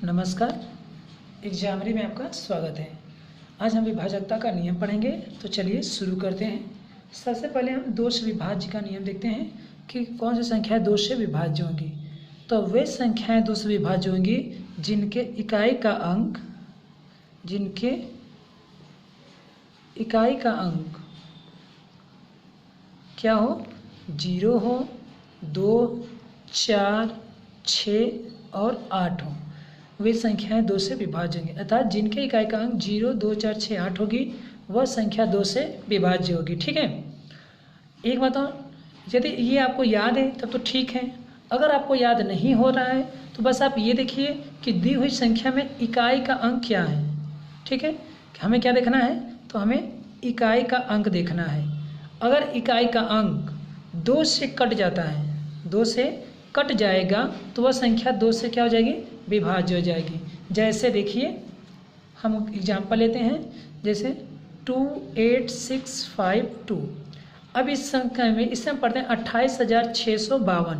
नमस्कार, एग्जामरी में आपका स्वागत है। आज हम विभाजकता का नियम पढ़ेंगे, तो चलिए शुरू करते हैं। सबसे पहले हम दो से विभाज्य का नियम देखते हैं कि कौन सी संख्याएं दो से विभाज्य होंगी। तो वे संख्याएं दो से विभाज्य होंगी जिनके इकाई का अंक क्या हो, 0 हो, 2, 4, 6 और 8 हो। वे संख्याएं दो से विभाज्य होंगी, अर्थात जिनके इकाई का अंक 0, 2, 4, 6, 8 होगी वह संख्या दो से विभाज्य होगी। ठीक है। एक बात और, यदि ये आपको याद है तब तो ठीक है, अगर आपको याद नहीं हो रहा है तो बस आप ये देखिए कि दी हुई संख्या में इकाई का अंक क्या है। ठीक है, हमें क्या देखना है, तो हमें इकाई का अंक देखना है। अगर इकाई का अंक 2 से कट जाता है, 2 से कट जाएगा तो वह संख्या 2 से क्या हो जाएगी, विभाज्य हो जाएगी। जैसे देखिए हम एग्जाम्पल लेते हैं, जैसे 28652। अब इस संख्या में इससे हम पढ़ते हैं 28,652।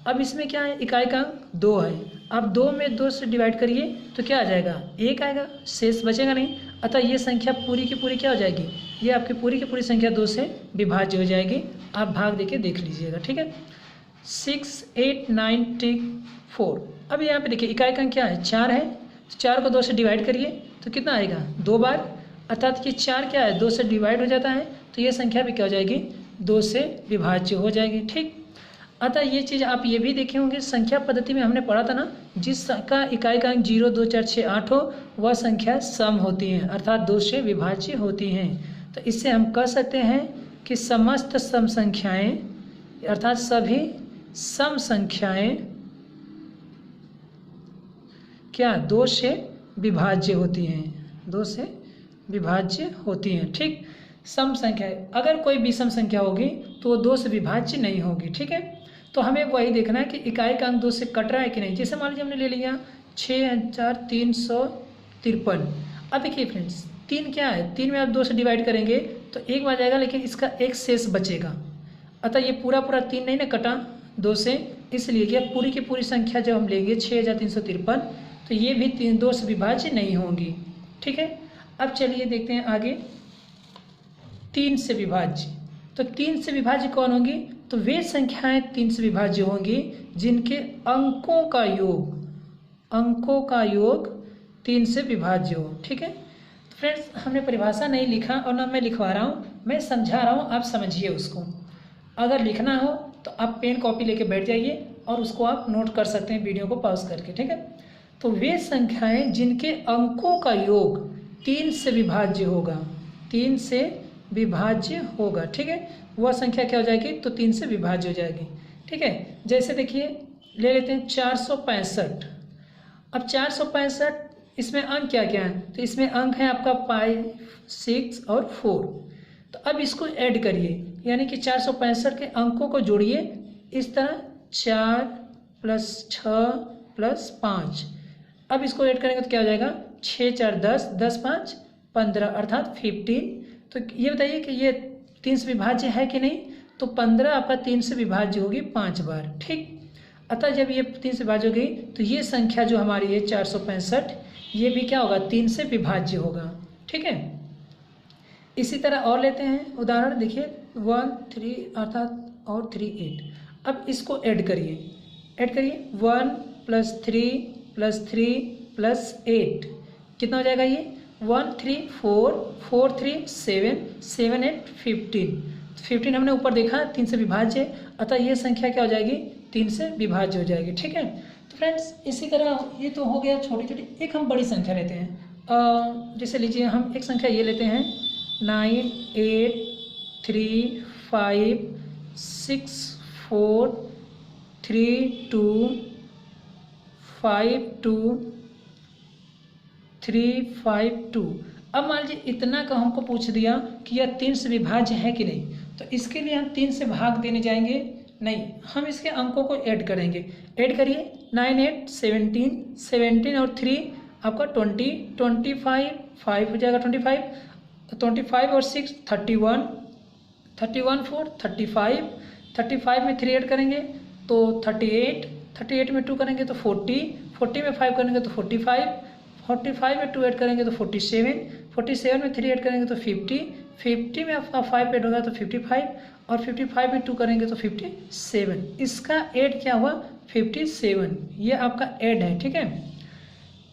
अब इसमें क्या है, इकाई का अंक 2 है। अब 2 में 2 से डिवाइड करिए तो क्या आ जाएगा, 1 आएगा, शेष बचेगा नहीं। अतः ये संख्या पूरी की पूरी क्या हो जाएगी, ये आपकी पूरी की पूरी संख्या 2 से विभाज्य हो जाएगी। आप भाग देके देख लीजिएगा। ठीक है, 68934। अब यहाँ पे देखिए इकाई का अंक क्या है, 4 है, तो 4 को 2 से डिवाइड करिए तो कितना आएगा, 2 बार, अर्थात ये 4 क्या है, 2 से डिवाइड हो जाता है, तो ये संख्या भी क्या हो जाएगी, 2 से विभाज्य हो जाएगी। ठीक, अतः ये चीज़ आप ये भी देखे होंगे, संख्या पद्धति में हमने पढ़ा था ना, जिसका इकाई का अंक 0, 2, 4, 6, 8 हो वह संख्या सम होती हैं, अर्थात 2 से विभाज्य होती हैं। तो इससे हम कह सकते हैं कि समस्त सम संख्याएँ, अर्थात सभी सम संख्याएं क्या 2 से विभाज्य होती हैं, 2 से विभाज्य होती हैं। ठीक, सम संख्याएं, अगर कोई विषम संख्या होगी तो वो 2 से विभाज्य नहीं होगी। ठीक है, तो हमें वही देखना है कि इकाई का अंक 2 से कट रहा है कि नहीं। जैसे मान लीजिए हमने ले लिया 6353। अब देखिए फ्रेंड्स, 3 क्या है, 3 में आप 2 से डिवाइड करेंगे तो 1 आ जाएगा, लेकिन इसका एक शेष बचेगा। अतः ये पूरा 3 नहीं ना कटा 2 से, इसलिए कि पूरी की पूरी संख्या जब हम लेंगे 6353 तो ये भी 2 से विभाज्य नहीं होंगी। ठीक है, अब चलिए देखते हैं आगे 3 से विभाज्य। तो 3 से विभाज्य कौन होंगी, तो वे संख्याएं 3 से विभाज्य होंगी जिनके अंकों का योग 3 से विभाज्य हो। ठीक है, तो फ्रेंड्स हमने परिभाषा नहीं लिखा और ना मैं लिखवा रहा हूँ, मैं समझा रहा हूँ, आप समझिए उसको। अगर लिखना हो तो आप पेन कॉपी लेके बैठ जाइए और उसको आप नोट कर सकते हैं वीडियो को पॉज करके। ठीक है, तो वे संख्याएं जिनके अंकों का योग 3 से विभाज्य होगा, 3 से विभाज्य होगा। ठीक है, वह संख्या क्या हो जाएगी, तो 3 से विभाज्य हो जाएगी। ठीक है, जैसे देखिए ले लेते हैं 465। अब 465 इसमें अंक क्या क्या है, तो इसमें अंक है आपका 5, 6 और 4। तो अब इसको ऐड करिए, यानी कि 465 के अंकों को जोड़िए इस तरह, 4 + 6 + 5। अब इसको ऐड करेंगे तो क्या हो जाएगा, 6 × 4 = 10, 10 × 5 = 15, अर्थात 15। तो ये बताइए कि ये 3 से विभाज्य है कि नहीं, तो 15 आपका 3 से विभाज्य होगी 5 बार। ठीक, अतः जब ये 3 से विभाज्य होगी तो ये संख्या जो हमारी है 465, ये भी क्या होगा, 3 से विभाज्य होगा। ठीक है, इसी तरह और लेते हैं उदाहरण, देखिए 1, 3 अर्थात और 3, 8। अब इसको ऐड करिए 1 + 3 + 3 + 8 कितना हो जाएगा, ये 1, 3, 4, 4, 3, 7, 7, 8, 15। 15 हमने ऊपर देखा 3 से विभाज्य, अतः ये संख्या क्या हो जाएगी, 3 से विभाज्य हो जाएगी। ठीक है, तो फ्रेंड्स इसी तरह ये तो हो गया छोटी छोटी। एक हम बड़ी संख्या लेते हैं, जैसे लीजिए हम एक संख्या ये लेते हैं 9, 8, 3, 5, 6, 4, 3, 2, 5, 2, 3, 5, 2। अब मान लीजिए इतना का हमको पूछ दिया कि यह 3 से विभाज्य है कि नहीं, तो इसके लिए हम 3 से भाग देने जाएंगे नहीं, हम इसके अंकों को ऐड करेंगे। ऐड करिए 9, 8, 17, 17 और 3 आपका 20, 25, 5 हो जाएगा 25, 25 और 6 31, 31, 4 35, 35 में 3 ऐड करेंगे तो 38, 38 में 2 करेंगे तो 40, 40 में 5 करेंगे तो 45, 45 में 2 ऐड करेंगे तो 47, 47 में 3 ऐड करेंगे तो 50, 50 में आपका 5 ऐड होगा तो 55 और 55 में 2 करेंगे तो 57। इसका ऐड क्या हुआ 57, ये आपका ऐड है, ठीक है।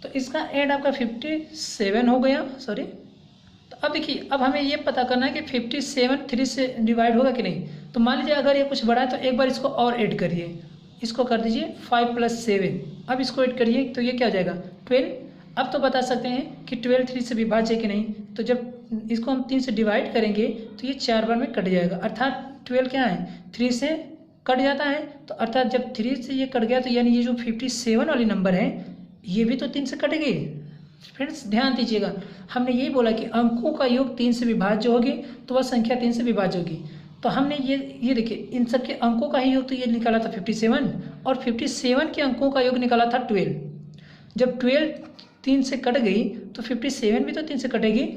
तो इसका ऐड आपका 57 हो गया, सॉरी। तो अब देखिए, अब हमें ये पता करना है कि 57 3 से डिवाइड होगा कि नहीं। तो मान लीजिए अगर ये कुछ बड़ा है तो एक बार इसको और ऐड करिए, इसको कर दीजिए 5 + 7। अब इसको ऐड करिए तो ये क्या हो जाएगा 12। अब तो बता सकते हैं कि 12 3 से विभाज्य है कि नहीं। तो जब इसको हम 3 से डिवाइड करेंगे तो ये 4 बार में कट जाएगा, अर्थात 12 क्या है 3 से कट जाता है। तो अर्थात जब 3 से ये कट गया तो यानी ये जो 57 वाली नंबर है ये भी तो 3 से कट गई। फ्रेंड्स ध्यान दीजिएगा, हमने यही बोला कि अंकों का योग 3 से विभाज्य होगी तो वह संख्या 3 से विभाज्य होगी। तो हमने ये देखिए, इन सब के अंकों का ही योग तो ये निकाला था 57, और 57 के अंकों का योग निकाला था 12। जब 12 3 से कट गई तो 57 भी तो 3 से कटेगी,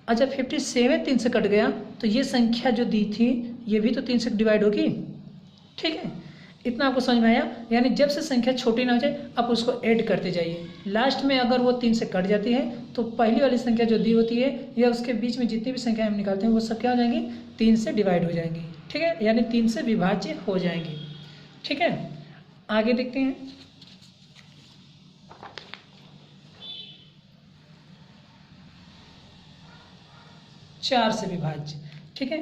और जब 57 3 से कट गया तो ये संख्या जो दी थी ये भी तो 3 से डिवाइड होगी, ठीक है। इतना आपको समझ में आया। यानी जब से संख्या छोटी ना हो जाए आप उसको ऐड करते जाइए, लास्ट में अगर वो 3 से कट जाती है तो पहली वाली संख्या जो दी होती है या उसके बीच में जितनी भी संख्या हम निकालते हैं वो सब क्या हो जाएंगी 3 से डिवाइड हो जाएंगी, ठीक है, यानी 3 से विभाज्य हो जाएंगी, ठीक है। आगे देखते हैं। चार से विभाज्य, ठीक है।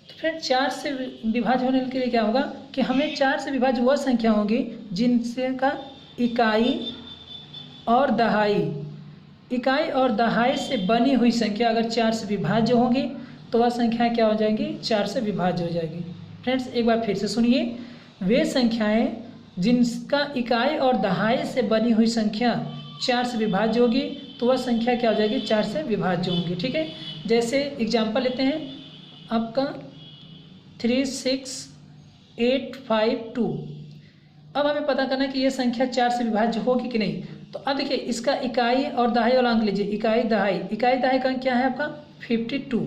तो फिर 4 से विभाज्य होने के लिए क्या होगा कि हमें 4 से विभाज्य वह संख्या होगी जिनसे का इकाई और दहाई, इकाई और दहाई से बनी हुई संख्या अगर 4 से विभाज्य होगी तो वह संख्या क्या हो जाएगी 4 से विभाज्य हो जाएगी। फ्रेंड्स एक बार फिर से सुनिए, वे संख्याएं जिनका इकाई और दहाई से बनी हुई संख्या 4 से विभाज्य होगी तो वह संख्या क्या हो जाएगी 4 से विभाज्य होंगी, ठीक है। जैसे एग्जाम्पल लेते हैं आपका 36852। अब हमें पता करना है कि यह संख्या 4 से विभाज्य होगी कि नहीं। तो अब देखिए, इसका इकाई और दहाई वाला अंक लीजिए, इकाई दहाई का अंक क्या है आपका 52।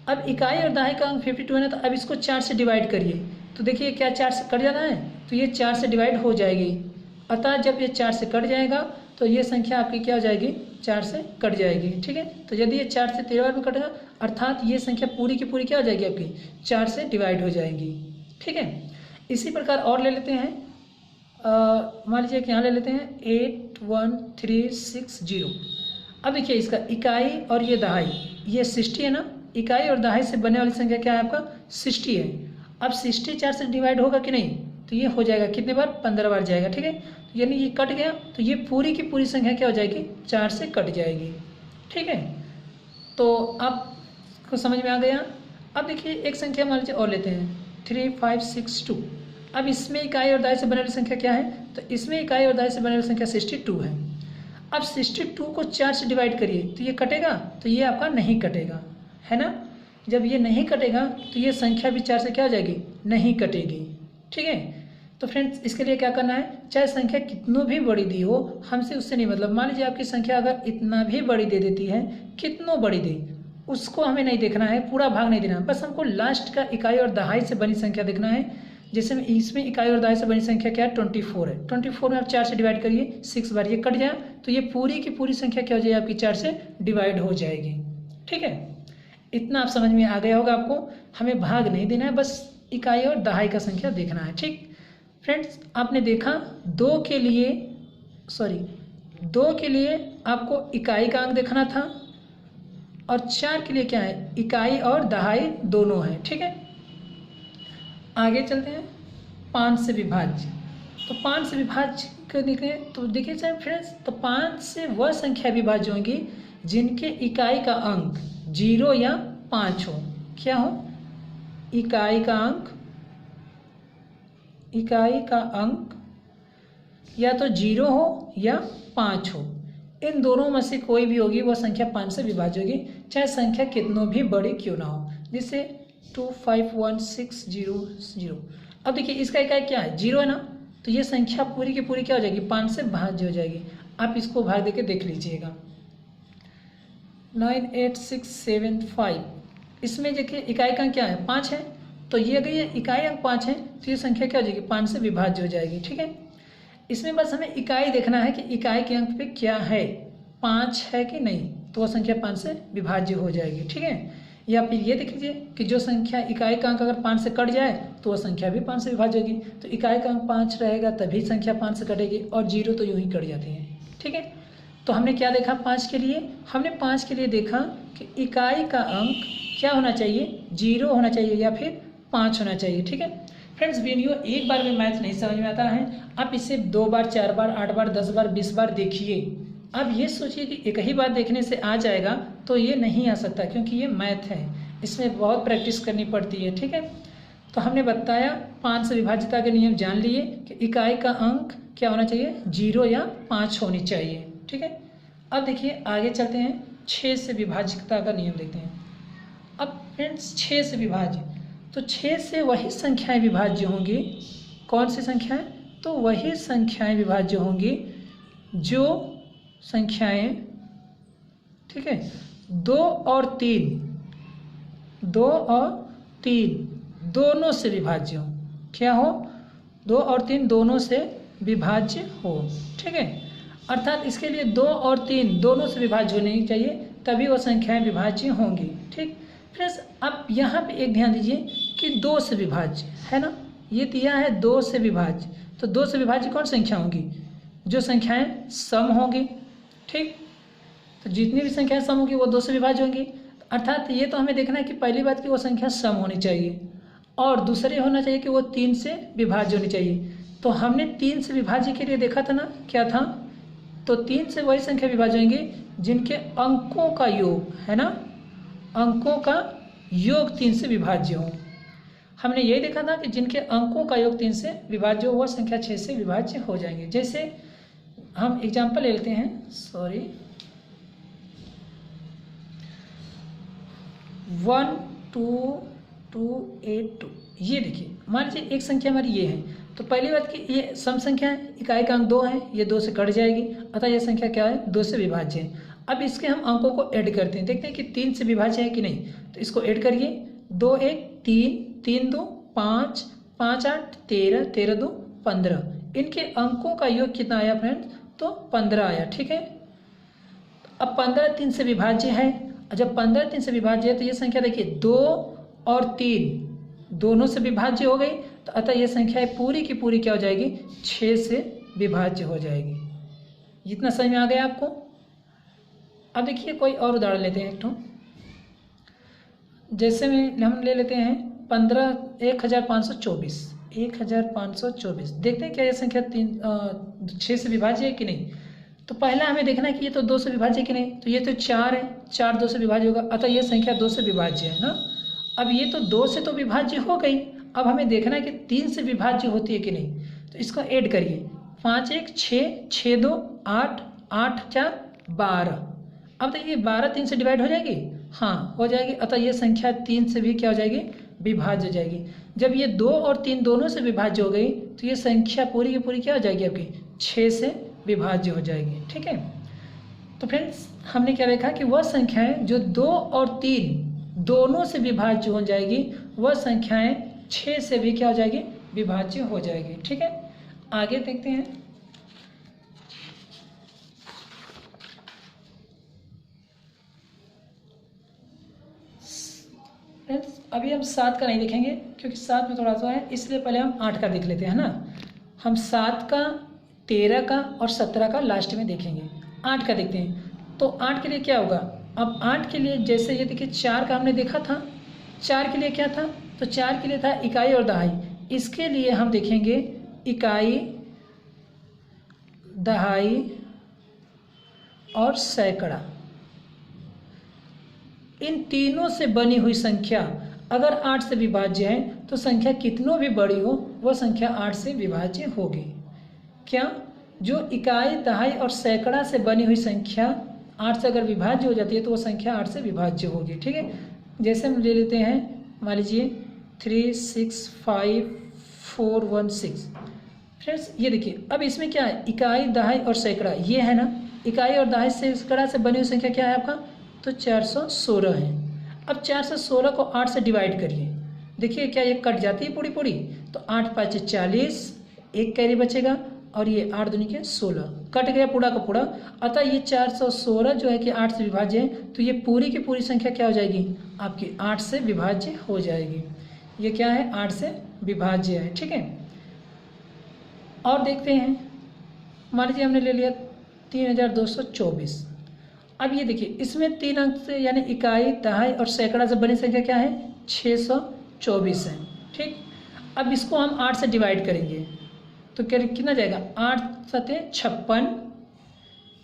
अब इकाई और दहाई का अंक 52 है ना, तो अब इसको 4 से डिवाइड करिए तो देखिए क्या 4 से कट जाना है, तो ये 4 से डिवाइड हो जाएगी। अतः जब ये 4 से कट जाएगा तो ये संख्या आपकी क्या हो जाएगी 4 से कट जाएगी, ठीक है। तो यदि ये 4 से 13 बार में कटेगा अर्थात ये संख्या पूरी की पूरी क्या हो जाएगी आपकी 4 से डिवाइड हो जाएगी, ठीक है। इसी प्रकार और ले लेते हैं, मान लीजिए कि यहाँ ले लेते हैं 81360। अब देखिए इसका इकाई और ये दहाई ये 60 है ना, इकाई और दहाई से बनने वाली संख्या क्या है आपका 60 है। अब 60 4 से डिवाइड होगा कि नहीं, तो ये हो जाएगा कितने बार 15 बार जाएगा, ठीक है। यानी ये कट गया तो ये पूरी की पूरी संख्या क्या हो जाएगी 4 से कट जाएगी, ठीक है। तो आपको समझ में आ गया। अब देखिए एक संख्या मान लीजिए और लेते हैं 3562। अब इसमें इकाई और दहाई से बने वाली संख्या क्या है, तो इसमें इकाई और दहाई से बने वाली संख्या 62 है। अब 62 को 4 से डिवाइड करिए तो ये कटेगा, तो ये आपका नहीं कटेगा, है ना। जब ये नहीं कटेगा तो ये संख्या भी 4 से क्या हो जाएगी नहीं कटेगी, ठीक है। तो फ्रेंड्स इसके लिए क्या करना है, चाहे संख्या कितनों भी बड़ी दी हो हमसे उससे नहीं मतलब। मान लीजिए आपकी संख्या अगर इतना भी बड़ी दे देती है, कितनों बड़ी दे उसको हमें नहीं देखना है, पूरा भाग नहीं देना है, बस हमको लास्ट का इकाई और दहाई से बनी संख्या देखना है। जैसे इसमें इकाई और दहाई से बनी संख्या क्या है 24 है। 24 में आप 4 से डिवाइड करिए 6 बार, ये कट जाए तो ये पूरी की पूरी संख्या क्या हो जाएगी आपकी 4 से डिवाइड हो जाएगी, ठीक है। इतना आप समझ में आ गया होगा आपको। हमें भाग नहीं देना है, बस इकाई और दहाई का संख्या देखना है, ठीक। फ्रेंड्स आपने देखा 2 के लिए आपको इकाई का अंक देखना था और 4 के लिए क्या है इकाई और दहाई दोनों है, ठीक है। आगे चलते हैं 5 से विभाज्य। तो 5 से विभाज्य को देखें तो देखिए सर फ्रेंड्स, तो 5 से वह संख्या विभाज्य होंगी जिनके इकाई का अंक 0 या 5 हो। क्या हो, इकाई का अंक या तो 0 हो या 5 हो, इन दोनों में से कोई भी होगी वह संख्या 5 से विभाज्य होगी, चाहे संख्या कितनों भी बड़ी क्यों ना हो। जैसे 25160। अब देखिए इसका इकाई क्या है 0 है ना, तो ये संख्या पूरी की पूरी क्या हो जाएगी 5 से भाज्य हो जाएगी। आप इसको भाग देके देख लीजिएगा 98675। इसमें देखिए इकाई का क्या है 5 है, तो ये अगर ये इकाई अंक 5 है तो ये संख्या क्या हो जाएगी 5 से विभाज्य हो जाएगी, ठीक है। इसमें बस हमें इकाई देखना है कि इकाई के अंक पे क्या है, 5 है कि नहीं, तो वह संख्या 5 से विभाज्य हो जाएगी। ठीक है, या फिर ये देख लीजिए कि जो संख्या इकाई का अंक अगर 5 से कट जाए तो वह संख्या भी 5 से विभाज्य होगी। तो इकाई का अंक 5 रहेगा तभी संख्या 5 से कटेगी, और 0 तो यूं ही कट जाती है। ठीक है, तो हमने क्या देखा 5 के लिए, हमने 5 के लिए देखा कि इकाई का अंक क्या होना चाहिए, 0 होना चाहिए या फिर 5 होना चाहिए। ठीक है फ्रेंड्स, वीडियो एक बार में मैथ नहीं समझ में आता है, आप इसे 2 बार, 4 बार, 8 बार, 10 बार, 20 बार देखिए। अब ये सोचिए कि एक ही बार देखने से आ जाएगा तो ये नहीं आ सकता, क्योंकि ये मैथ है, इसमें बहुत प्रैक्टिस करनी पड़ती है। ठीक है, तो हमने बताया 5 से विभाज्यता के नियम जान लिए कि इकाई का अंक क्या होना चाहिए, 0 या 5 होनी चाहिए। ठीक है, अब देखिए आगे चलते हैं, 6 से विभाज्यता का नियम देखते हैं। अब फ्रेंड्स 6 से विभाज्य, तो 6 से वही संख्याएं विभाज्य होंगी, कौन सी संख्याएं, तो वही संख्याएं विभाज्य होंगी जो संख्याएं, ठीक है, 2 और 3 दोनों से विभाज्य हो। क्या हो, 2 और 3 दोनों से विभाज्य हो। ठीक है, अर्थात इसके लिए 2 और 3 दोनों से विभाज्य होनी चाहिए, तभी वो संख्याएं विभाज्य होंगी। ठीक फ्रेंड्स, अब यहाँ पे एक ध्यान दीजिए कि 2 से विभाज्य है ना, ये दिया है 2 से विभाज्य, तो 2 से विभाज्य कौन संख्या होंगी, जो संख्याएं सम होंगी। ठीक, तो जितनी भी संख्याएं सम होंगी वो 2 से विभाज्य होंगी, अर्थात ये तो हमें देखना है कि पहली बात कि वो संख्या सम होनी चाहिए, और दूसरे होना चाहिए कि वो 3 से विभाज्य होनी चाहिए। तो हमने 3 से विभाज्य के लिए देखा था ना, क्या था, तो 3 से वही संख्या विभाज्य होंगी जिनके अंकों का योग है ना, अंकों का योग 3 से विभाज्य हो। हमने यही देखा था कि जिनके अंकों का योग 3 से विभाज्य हो वह संख्या 6 से विभाज्य हो जाएंगे। जैसे हम एग्जाम्पल ले लेते हैं, 1 2 2 8 2, ये देखिए मान लीजिए एक संख्या हमारी ये है, तो पहली बात कि ये सम संख्या है, इकाई का अंक 2 है, ये 2 से कट जाएगी, अतः यह संख्या क्या है, 2 से विभाज्य है। अब इसके हम अंकों को ऐड करते हैं, देखते हैं कि 3 से विभाज्य है कि नहीं, तो इसको ऐड करिए, 2 1 3 3 2 5 5 8 13 13 2 15, इनके अंकों का योग कितना आया फ्रेंड्स, तो 15 आया। ठीक है, अब 15 3 से विभाज्य है, जब 15 3 से विभाज्य है तो ये संख्या देखिए 2 और 3 दोनों से विभाज्य हो गई, तो अतः ये संख्या पूरी की पूरी क्या हो जाएगी, 6 से विभाज्य हो जाएगी। इतना समझ में आ गया आपको। अब देखिए कोई और उदाहरण लेते हैं एक तो, जैसे में हम ले लेते हैं 1524 देखते हैं क्या ये संख्या 6 से विभाज्य है कि नहीं। तो पहला हमें देखना है कि ये तो 2 से विभाज्य है कि नहीं, तो ये तो 4 है, 4 2 से विभाज्य होगा, अतः ये संख्या 2 से विभाज्य है ना। अब ये तो 2 से तो विभाज्य हो गई, अब हमें देखना है कि 3 से विभाज्य होती है कि नहीं, तो इसको ऐड करिए, 5 1 6 6 2 8 8 4 12। अब देखिए 12 3 से डिवाइड हो जाएगी, हाँ हो जाएगी, अतः ये संख्या 3 से भी क्या हो जाएगी, विभाज्य हो जाएगी। जब ये 2 और 3 दोनों से विभाज्य हो गई तो ये संख्या पूरी की पूरी क्या हो जाएगी, आपकी 6 से विभाज्य हो जाएगी। ठीक है, तो फ्रेंड्स हमने क्या देखा कि वह संख्याएं जो 2 और 3 दोनों से विभाज्य हो जाएगी, वह संख्याएं 6 से भी क्या हो जाएगी, विभाज्य हो जाएगी। ठीक है, आगे देखते हैं, फ्रेंड्स अभी हम 7 का नहीं देखेंगे क्योंकि 7 में थोड़ा सा है, इसलिए पहले हम 8 का देख लेते हैं ना। हम 7 का, 13 का और 17 का लास्ट में देखेंगे। 8 का देखते हैं, तो 8 के लिए क्या होगा, अब 8 के लिए जैसे ये देखिए 4 का हमने देखा था, 4 के लिए क्या था, तो 4 के लिए था इकाई और दहाई। इसके लिए हम देखेंगे इकाई, दहाई और सैकड़ा, इन तीनों से बनी हुई संख्या अगर 8 से विभाज्य है तो संख्या कितनों भी बड़ी हो वह संख्या 8 से विभाज्य होगी। क्या, जो इकाई, दहाई और सैकड़ा से बनी हुई संख्या 8 से अगर विभाज्य हो जाती है तो वो संख्या 8 से विभाज्य होगी। ठीक है, जैसे हम ले लेते हैं, मान लीजिए 3 6 5 4 1 6। फ्रेंड्स ये देखिए अब इसमें क्या है, इकाई, दहाई और सैकड़ा, ये है ना, इकाई और दहाई सैकड़ा से बनी हुई संख्या क्या है आपका, तो 416 है। अब 416 को 8 से डिवाइड करिए, देखिए क्या ये कट जाती है पूरी पूरी, तो 8 5 40, एक कैरी बचेगा और ये 8 दूनी के 16, कट गया पूरा का पूरा। अतः ये 416 जो है कि 8 से विभाज्य है, तो ये पूरी की पूरी संख्या क्या हो जाएगी आपकी 8 से विभाज्य हो जाएगी। ये क्या है 8 से विभाज्य है, ठीक है। और देखते हैं, मान लीजिए हमने ले लिया 3224। अब ये देखिए इसमें 3 अंक से यानी इकाई, दहाई और सैकड़ा से बनी संख्या क्या है 624 है, ठीक। अब इसको हम 8 से डिवाइड करेंगे तो कितना जाएगा 8 सते 56,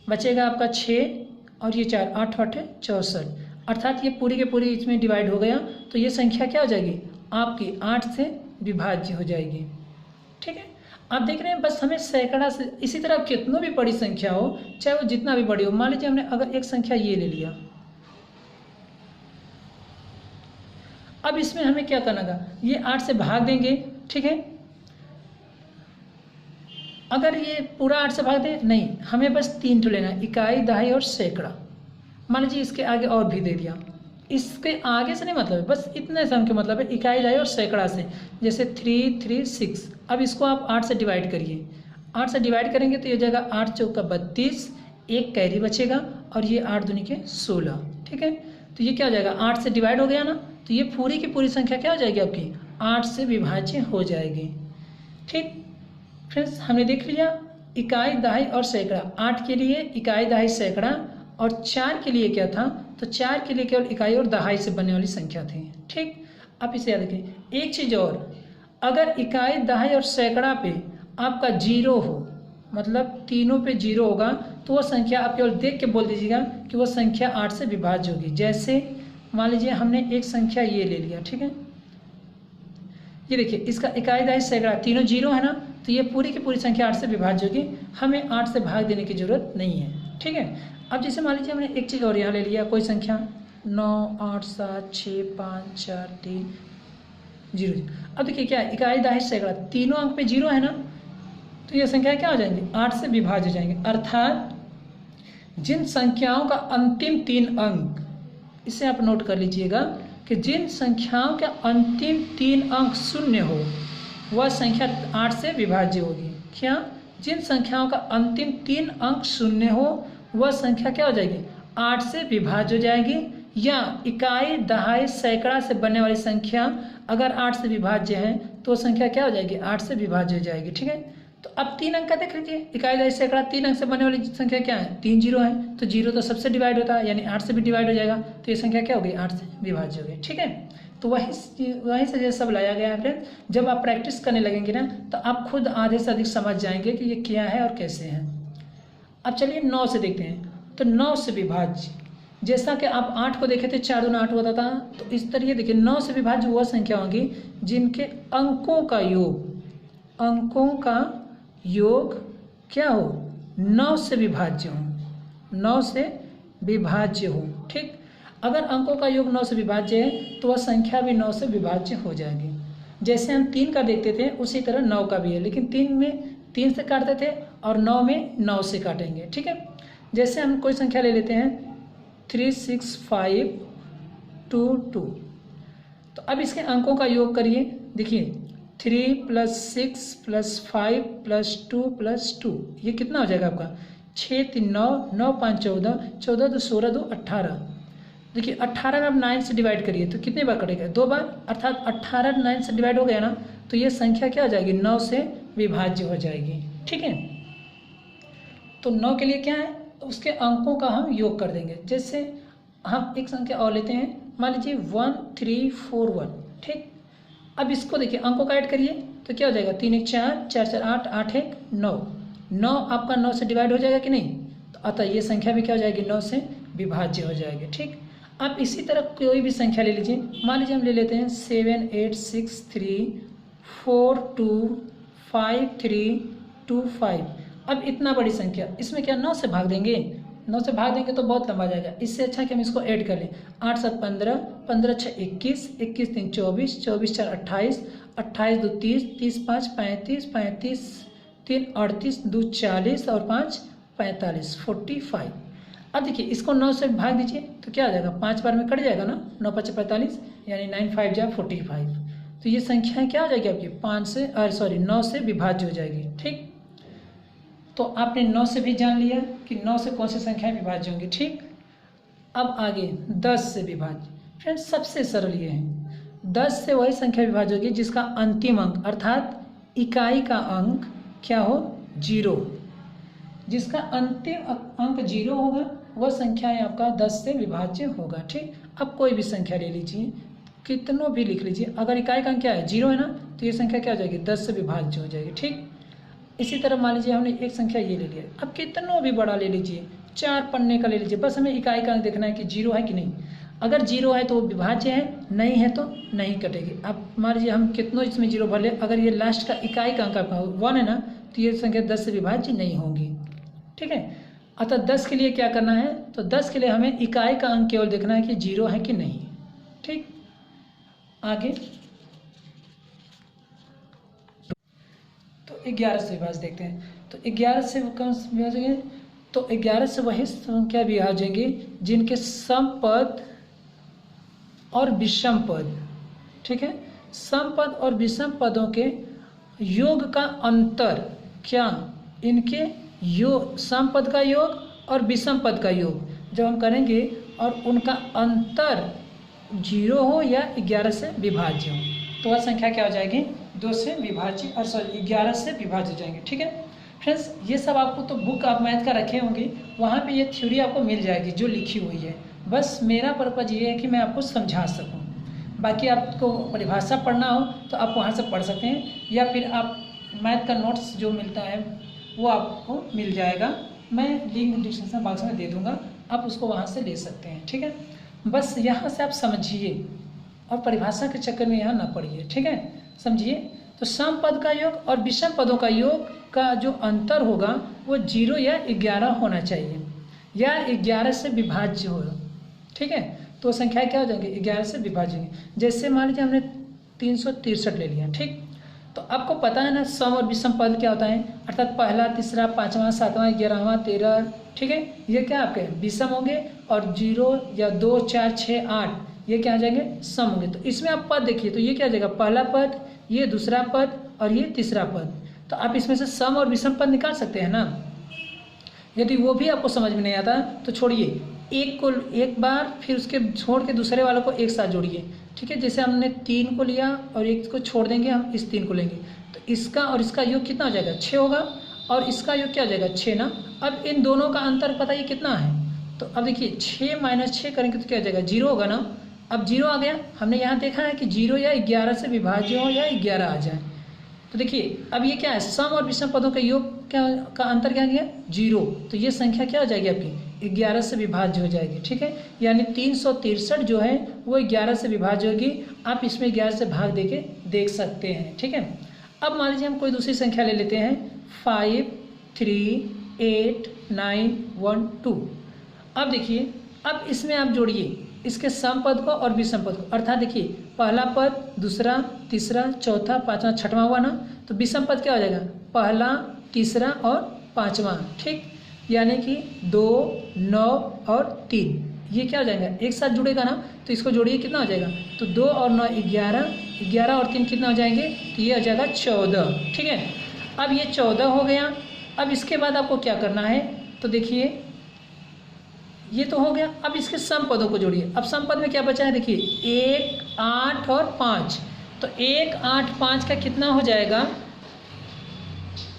बचेगा आपका 6 और ये 4, 8 8 64, अर्थात ये पूरी के पूरी इसमें डिवाइड हो गया। तो ये संख्या क्या हो जाएगी आपकी 8 से विभाज्य हो जाएगी, ठीक है। आप देख रहे हैं बस हमें सैकड़ा से, इसी तरह कितनों भी बड़ी संख्या हो, चाहे वो जितना भी बड़ी हो, मान लीजिए हमने अगर एक संख्या ये ले लिया, अब इसमें हमें क्या करना था, ये 8 से भाग देंगे, ठीक है। अगर ये पूरा 8 से भाग दे नहीं, हमें बस 3 तो लेना है, इकाई, दहाई और सैकड़ा। मान लीजिए इसके आगे और भी दे दिया, इसके आगे से नहीं मतलब है, बस इतने से हमके मतलब है इकाई, दहाई और सैकड़ा से, जैसे 3 3 6। अब इसको आप 8 से डिवाइड करिए, 8 से डिवाइड करेंगे तो ये जाएगा 8 चौका 32, एक कैरी बचेगा और ये 8 दूनी के 16, ठीक है। तो ये क्या हो जाएगा 8 से डिवाइड हो गया ना, तो ये पूरी की पूरी संख्या क्या हो जाएगी आपकी 8 से विभाज्य हो जाएगी, ठीक। फ्रेंड्स हमने देख लिया इकाई, दहाई और सैकड़ा, 8 के लिए इकाई, दहाई, सैकड़ा, और 4 के लिए क्या था, तो 4 के लिए केवल इकाई और दहाई से बनने वाली संख्या थी, ठीक। आप इसे याद रखें। एक चीज़ और, अगर इकाई, दहाई और सैकड़ा पे आपका 0 हो, मतलब तीनों पे 0 होगा, तो वो संख्या आप केवल देख के बोल दीजिएगा कि वो संख्या 8 से विभाज्य होगी। जैसे मान लीजिए हमने एक संख्या ये ले लिया, ठीक है, ये देखिए इसका इकाई, दहाई, सैकड़ा तीनों 0 है ना, तो ये पूरी की पूरी संख्या 8 से विभाज्य होगी, हमें 8 से भाग देने की जरूरत नहीं है, ठीक है। अब जैसे मान लीजिए हमने एक चीज़ और यहाँ ले लिया, कोई संख्या 9 8 7 6 5 4 3 0। अब देखिए क्या है, इकाई, दहाई, सैकड़ा तीनों अंक पे 0 है ना, तो ये संख्या क्या हो जाएंगी 8 से विभाज्य हो जाएंगे। अर्थात जिन संख्याओं का अंतिम 3 अंक, इसे आप नोट कर लीजिएगा कि जिन संख्याओं का अंतिम 3 अंक 0 हो, वह संख्या 8 से विभाज्य होगी। क्या, जिन संख्याओं का अंतिम 3 अंक 0 हो, वह संख्या क्या हो जाएगी 8 से विभाज्य हो जाएगी। या इकाई, दहाई, सैकड़ा से बनने वाली संख्या अगर 8 से विभाज्य है तो संख्या क्या हो जाएगी 8 से विभाज्य हो जाएगी, ठीक है। तो अब 3 अंक का देख लीजिए, इकाई, दहाई, सैकड़ा 3 अंक से बनने वाली संख्या क्या है 3 0 है, तो 0 तो सबसे डिवाइड होता है, यानी 8 से भी डिवाइड हो जाएगा, तो ये संख्या क्या होगी 8 से विभाज्य हो गई, ठीक है। तो वहीं से ये सब लाया गया है फ्रेंड। जब आप प्रैक्टिस करने लगेंगे ना, तो आप खुद आधे से अधिक समझ जाएंगे कि ये क्या है और कैसे है। अब चलिए 9 से देखते हैं। तो 9 से विभाज्य, जैसा कि आप 8 को देखे थे 4 दूना 8 होता था, तो इस तरीके देखिए 9 से विभाज्य वह संख्या होगी जिनके अंकों का योग क्या हो 9 से विभाज्य हो, 9 से विभाज्य हो, ठीक। अगर अंकों का योग 9 से विभाज्य है तो वह संख्या भी 9 से विभाज्य हो जाएगी। जैसे हम 3 का देखते थे उसी तरह 9 का भी है, लेकिन 3 में 3 से काटते थे और 9 में 9 से काटेंगे, ठीक है। जैसे हम कोई संख्या ले लेते हैं 3 6 5 2 2, तो अब इसके अंकों का योग करिए, देखिए 3 + 6 + 5 + 2 + 2, ये कितना हो जाएगा आपका 6 3 9 9 5 14 14 2 16 2 18। देखिए 18 में आप 9 से डिवाइड करिए तो कितने बार कटेगा 2 बार, अर्थात 18 9 से डिवाइड हो गया ना, तो ये संख्या क्या हो जाएगी 9 से विभाज्य हो जाएगी, ठीक है। तो 9 के लिए क्या है, उसके अंकों का हम योग कर देंगे। जैसे हम एक संख्या और लेते हैं, मान लीजिए 1 3 4 1, ठीक। अब इसको देखिए अंकों का ऐड करिए तो क्या हो जाएगा 3 1 4 4 4 8 8 1 9, 9 आपका 9 से डिवाइड हो जाएगा कि नहीं, तो अतः ये संख्या भी क्या हो जाएगी 9 से विभाज्य हो जाएगी, ठीक। आप इसी तरह कोई भी संख्या ले लीजिए, मान लीजिए हम ले लेते हैं 7 8 6 3 4 2 5 3 2 5। अब इतना बड़ी संख्या, इसमें क्या 9 से भाग देंगे, 9 से भाग देंगे तो बहुत लंबा जाएगा, इससे अच्छा कि हम इसको ऐड कर लें। 8 7 15 15 6 21 21 3 24 24 4 28 28 2 30 30 5 35 35 3 38 2 40 और 5 45 45। अब देखिए इसको 9 से भाग दीजिए तो क्या आ जाएगा 5 बार में कट जाएगा ना, 9 5 45, यानी 9 5 जा 45। तो ये संख्या क्या हो जाएगी आपकी 9 से विभाज्य हो जाएगी, ठीक। तो आपने 9 से भी जान लिया कि 9 से कौन सी संख्याएं विभाज्य होंगी। ठीक, अब आगे 10 से विभाज्य। फ्रेंड्स सबसे सरल ये है, 10 से वही संख्या विभाज्य होगी जिसका अंतिम अंक अर्थात इकाई का अंक क्या हो, 0। जिसका अंतिम अंक 0 होगा वह संख्या आपका 10 से विभाज्य होगा। ठीक, अब कोई भी संख्या ले लीजिए, कितनों भी लिख लीजिए, अगर इकाई का अंक क्या है, 0 है ना, तो ये संख्या क्या हो जाएगी, 10 से विभाज्य हो जाएगी। ठीक, इसी तरह मान लीजिए हमने एक संख्या ये ले लिया, अब कितनों भी बड़ा ले लीजिए, 4 पन्ने का ले लीजिए, बस हमें इकाई का अंक देखना है कि 0 है कि नहीं। अगर 0 है तो वो विभाज्य है, नहीं है तो नहीं कटेगी। अब मान लीजिए हम कितनों इसमें 0 भर ले, अगर ये लास्ट का इकाई का अंक आपका 1 है ना, तो ये संख्या 10 से विभाज्य नहीं होगी। ठीक है, अतः 10 के लिए क्या करना है, तो 10 के लिए हमें इकाई का अंक केवल देखना है कि 0 है कि नहीं। ठीक, आगे तो 11 से विभाज्य देखते हैं। तो 11 से कौन से विभाज्य, तो 11 से वही संख्या विभाज्य होंगी जिनके सम पद और विषम पद, ठीक है, सम पद और विषम पदों के योग का अंतर, क्या, इनके योग, सम पद का योग और विषम पद का योग जब हम करेंगे और उनका अंतर 0 हो या 11 से विभाज्य हो, तो वह संख्या क्या हो जाएगी, 2 से विभाज्य, और सॉरी 11 से विभाज्य हो जाएंगे। ठीक है फ्रेंड्स, ये सब आपको तो बुक आप मैथ का रखे होंगे, वहाँ पे ये थ्योरी आपको मिल जाएगी जो लिखी हुई है। बस मेरा पर्पज़ ये है कि मैं आपको समझा सकूँ। बाकी आपको परिभाषा पढ़ना हो तो आप वहाँ से पढ़ सकते हैं, या फिर आप मैथ का नोट्स जो मिलता है वो आपको मिल जाएगा, मैं लिंक डिस्क्रिप्शन बॉक्स में दे दूँगा, आप उसको वहाँ से ले सकते हैं। ठीक है, बस यहाँ से आप समझिए और परिभाषा के चक्कर में यहाँ ना पढ़िए। ठीक है, समझिए। तो सम पद का योग और विषम पदों का योग का जो अंतर होगा वो 0 या 11 होना चाहिए, या 11 से विभाज्य हो। ठीक है, तो संख्या क्या हो जाएंगे, 11 से विभाज्य। जैसे मान लीजिए हमने 363 ले लिया। ठीक, तो आपको पता है ना सम और विषम पद क्या होता है, अर्थात पहला, तीसरा, पाँचवां, सातवां, 11वां, 13। ठीक है, ये क्या आपके विषम होंगे, और 0 या 2, 4, 6, 8 ये क्या आ जाएंगे, सम होंगे। तो इसमें आप पद देखिए, तो ये क्या आ जाएगा, पहला पद, ये दूसरा पद और ये तीसरा पद। तो आप इसमें से सम और विषम पद निकाल सकते हैं ना। यदि वो भी आपको समझ में नहीं आता तो छोड़िए, एक को एक बार, फिर उसके छोड़ के दूसरे वालों को एक साथ जोड़िए। ठीक है, जैसे हमने 3 को लिया और एक को छोड़ देंगे, हम इस 3 को लेंगे, तो इसका और इसका योग कितना हो जाएगा, 6 होगा, और इसका योग क्या हो जाएगा, 6 ना। अब इन दोनों का अंतर पता ये कितना है, तो अब देखिए 6 - 6 करेंगे तो क्या हो जाएगा, 0 होगा ना। अब 0 आ गया, हमने यहाँ देखा है कि 0 या 11 से विभाज्य हो या 11 आ जाए। तो देखिए अब ये क्या है, सम और विषम पदों का योग क्या का अंतर क्या गया, 0। तो ये संख्या क्या हो जाएगी आपकी, 11 से विभाज्य हो जाएगी। ठीक है, यानी 363 जो है वो 11 से विभाज्य होगी। आप इसमें 11 से भाग देके देख सकते हैं। ठीक है, अब मान लीजिए हम कोई दूसरी संख्या ले लेते हैं, 5, 3, 8, 9, 1, 2। अब देखिए, अब इसमें आप जोड़िए इसके सम पद को और विषम पद को, अर्थात देखिए पहला पद, दूसरा, तीसरा, चौथा, पांचवा, छठवां हुआ ना, तो विषम पद क्या हो जाएगा, पहला, तीसरा और पांचवा। ठीक, यानी कि 2, 9 और 3 ये क्या हो जाएगा, एक साथ जुड़ेगा ना, तो इसको जोड़िए कितना हो जाएगा, तो 2 और 9 11, 11 और 3 कितना हो जाएंगे, तो ये हो जाएगा 14। ठीक है, अब ये 14 हो गया। अब इसके बाद आपको क्या करना है, तो देखिए ये तो हो गया। अब इसके सम पदों को जोड़िए। अब सम पद में क्या बचा है, देखिए 1, 8 और 5। तो 1, 8, 5 का कितना हो जाएगा,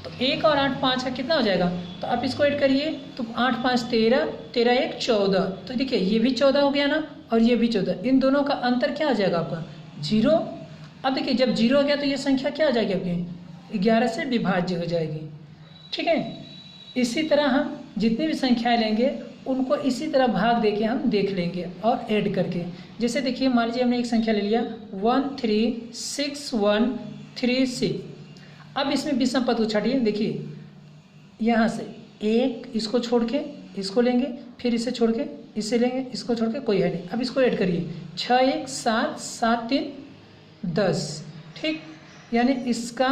तो 1 और 8, 5 का कितना हो जाएगा, तो आप इसको ऐड करिए, तो 8, 5, 13, 13, 1, 14। तो देखिए ये भी 14 हो गया ना, और ये भी 14। इन दोनों का अंतर क्या हो जाएगा आपका, 0। अब देखिए जब 0 हो गया तो ये संख्या क्या हो जाएगी आपकी, 11 से विभाज्य हो जाएगी। ठीक है, इसी तरह हम जितनी भी संख्याएं लेंगे उनको इसी तरह भाग देके हम देख लेंगे और ऐड करके। जैसे देखिए मान लीजिए हमने एक संख्या ले लिया 136136। अब इसमें विषम पद को छाटिए। देखिए यहाँ से एक इसको छोड़ के इसको लेंगे, फिर इसे छोड़ के इसे लेंगे, इसको छोड़ के कोई है नहीं। अब इसको ऐड करिए, 6, 1, 7, 7, 3, 10। ठीक, यानी इसका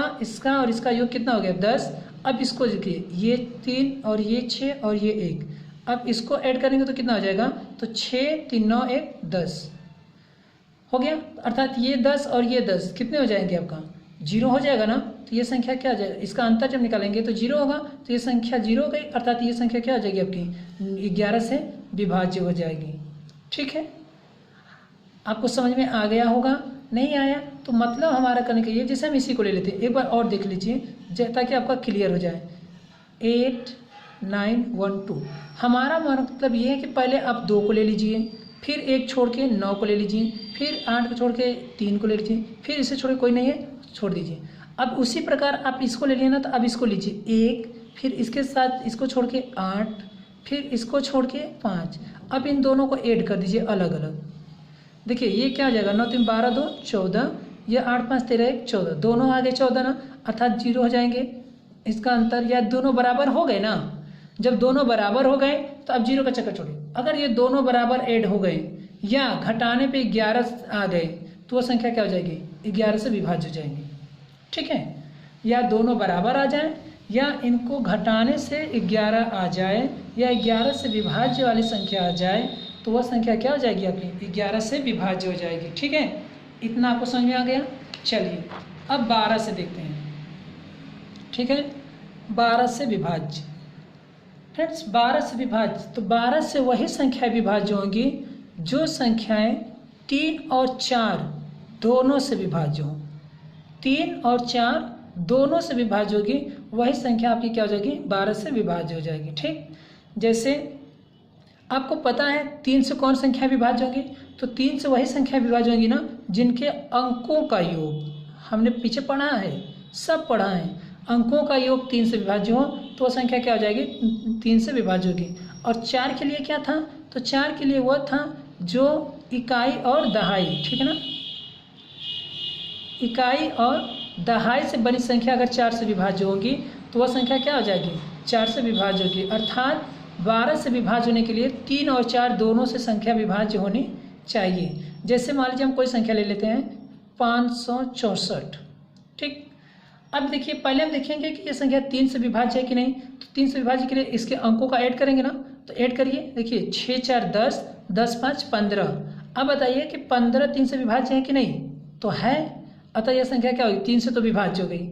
और इसका योग कितना हो गया, 10। अब इसको देखिए ये 3 और ये 6 और ये 1। अब इसको ऐड करेंगे तो कितना हो जाएगा, तो 6, 3, 9, 1, 10 हो गया। अर्थात ये 10 और ये 10 कितने हो जाएंगे आपका, 0 हो जाएगा ना। तो ये संख्या क्या आ जाएगा, इसका अंतर जब निकालेंगे तो 0 होगा, तो ये संख्या 0 हो गई, अर्थात ये संख्या क्या हो जाएगी आपकी 11 से विभाज्य हो जाएगी। ठीक है, आपको समझ में आ गया होगा। नहीं आया तो मतलब हमारा करने का ये, जैसे हम इसी को ले लेते हैं, एक बार और देख लीजिए ताकि आपका क्लियर हो जाए। 8 9 1 2, हमारा मतलब ये है कि पहले आप 2 को ले लीजिए, फिर 1 छोड़ के 9 को ले लीजिए, फिर 8 को छोड़ के 3 को ले लीजिए, फिर इसे छोड़ के कोई नहीं है छोड़ दीजिए। अब उसी प्रकार आप इसको ले लेना, तो अब इसको लीजिए 1, फिर इसके साथ इसको छोड़ के 8, फिर इसको छोड़ के 5। अब इन दोनों को ऐड कर दीजिए अलग अलग। देखिए ये क्या हो जाएगा, 9 3 12 2 14, ये 8 5 13 1 14, दोनों आगे 14 ना, अर्थात 0 हो जाएंगे। इसका अंतर, या दोनों बराबर हो गए ना, जब दोनों बराबर हो गए तो अब 0 का चक्कर छोड़िए। अगर ये दोनों बराबर ऐड हो गए या घटाने पे 11 आ गए तो वो संख्या क्या हो जाएगी, 11 से विभाज्य हो जाएंगी। ठीक है, या दोनों बराबर आ जाए या इनको घटाने से 11 आ जाए या 11 से विभाज्य वाली संख्या आ जाए तो वह संख्या क्या हो जाएगी आपकी 11 से विभाज्य हो जाएगी। ठीक है, इतना आपको समझ में आ गया। चलिए अब 12 से देखते हैं। ठीक है, 12 से विभाज्य। फ्रेंड्स 12 से विभाज्य, तो 12 से वही संख्या विभाज्य होंगी जो संख्याएं 3 और 4 दोनों से विभाज्य हों। 3 और 4 दोनों से विभाज्य होगी, वही संख्या आपकी क्या हो जाएगी 12 से विभाज्य हो जाएगी। ठीक, जैसे आपको पता है 3 से कौन संख्या विभाज्य होगी, तो 3 से वही संख्या विभाज्य होगी ना जिनके अंकों का योग, हमने पीछे पढ़ा है, सब पढ़ा है, अंकों का योग 3 से विभाज्य हो तो वह संख्या क्या हो जाएगी 3 से विभाज्य होगी। और 4 के लिए क्या था, तो 4 के लिए वह था जो इकाई और दहाई, ठीक है ना, इकाई और दहाई से बनी संख्या अगर 4 से विभाज्य होगी तो वह संख्या क्या हो जाएगी 4 से विभाज्य होगी। अर्थात 12 से विभाज्य होने के लिए 3 और 4 दोनों से संख्या विभाज्य होनी चाहिए। जैसे मान लीजिए हम कोई संख्या ले लेते हैं 564। ठीक, अब देखिए पहले हम देखेंगे कि ये संख्या 3 से विभाज्य है कि नहीं। तो 3 से विभाज्य के लिए इसके अंकों का ऐड करेंगे ना, तो ऐड करिए। देखिए 6 4 10, 10 5 15। अब बताइए कि 15 3 से विभाज्य है कि नहीं, तो है, अतः यह संख्या क्या होगी 3 से तो विभाज्य हो गई।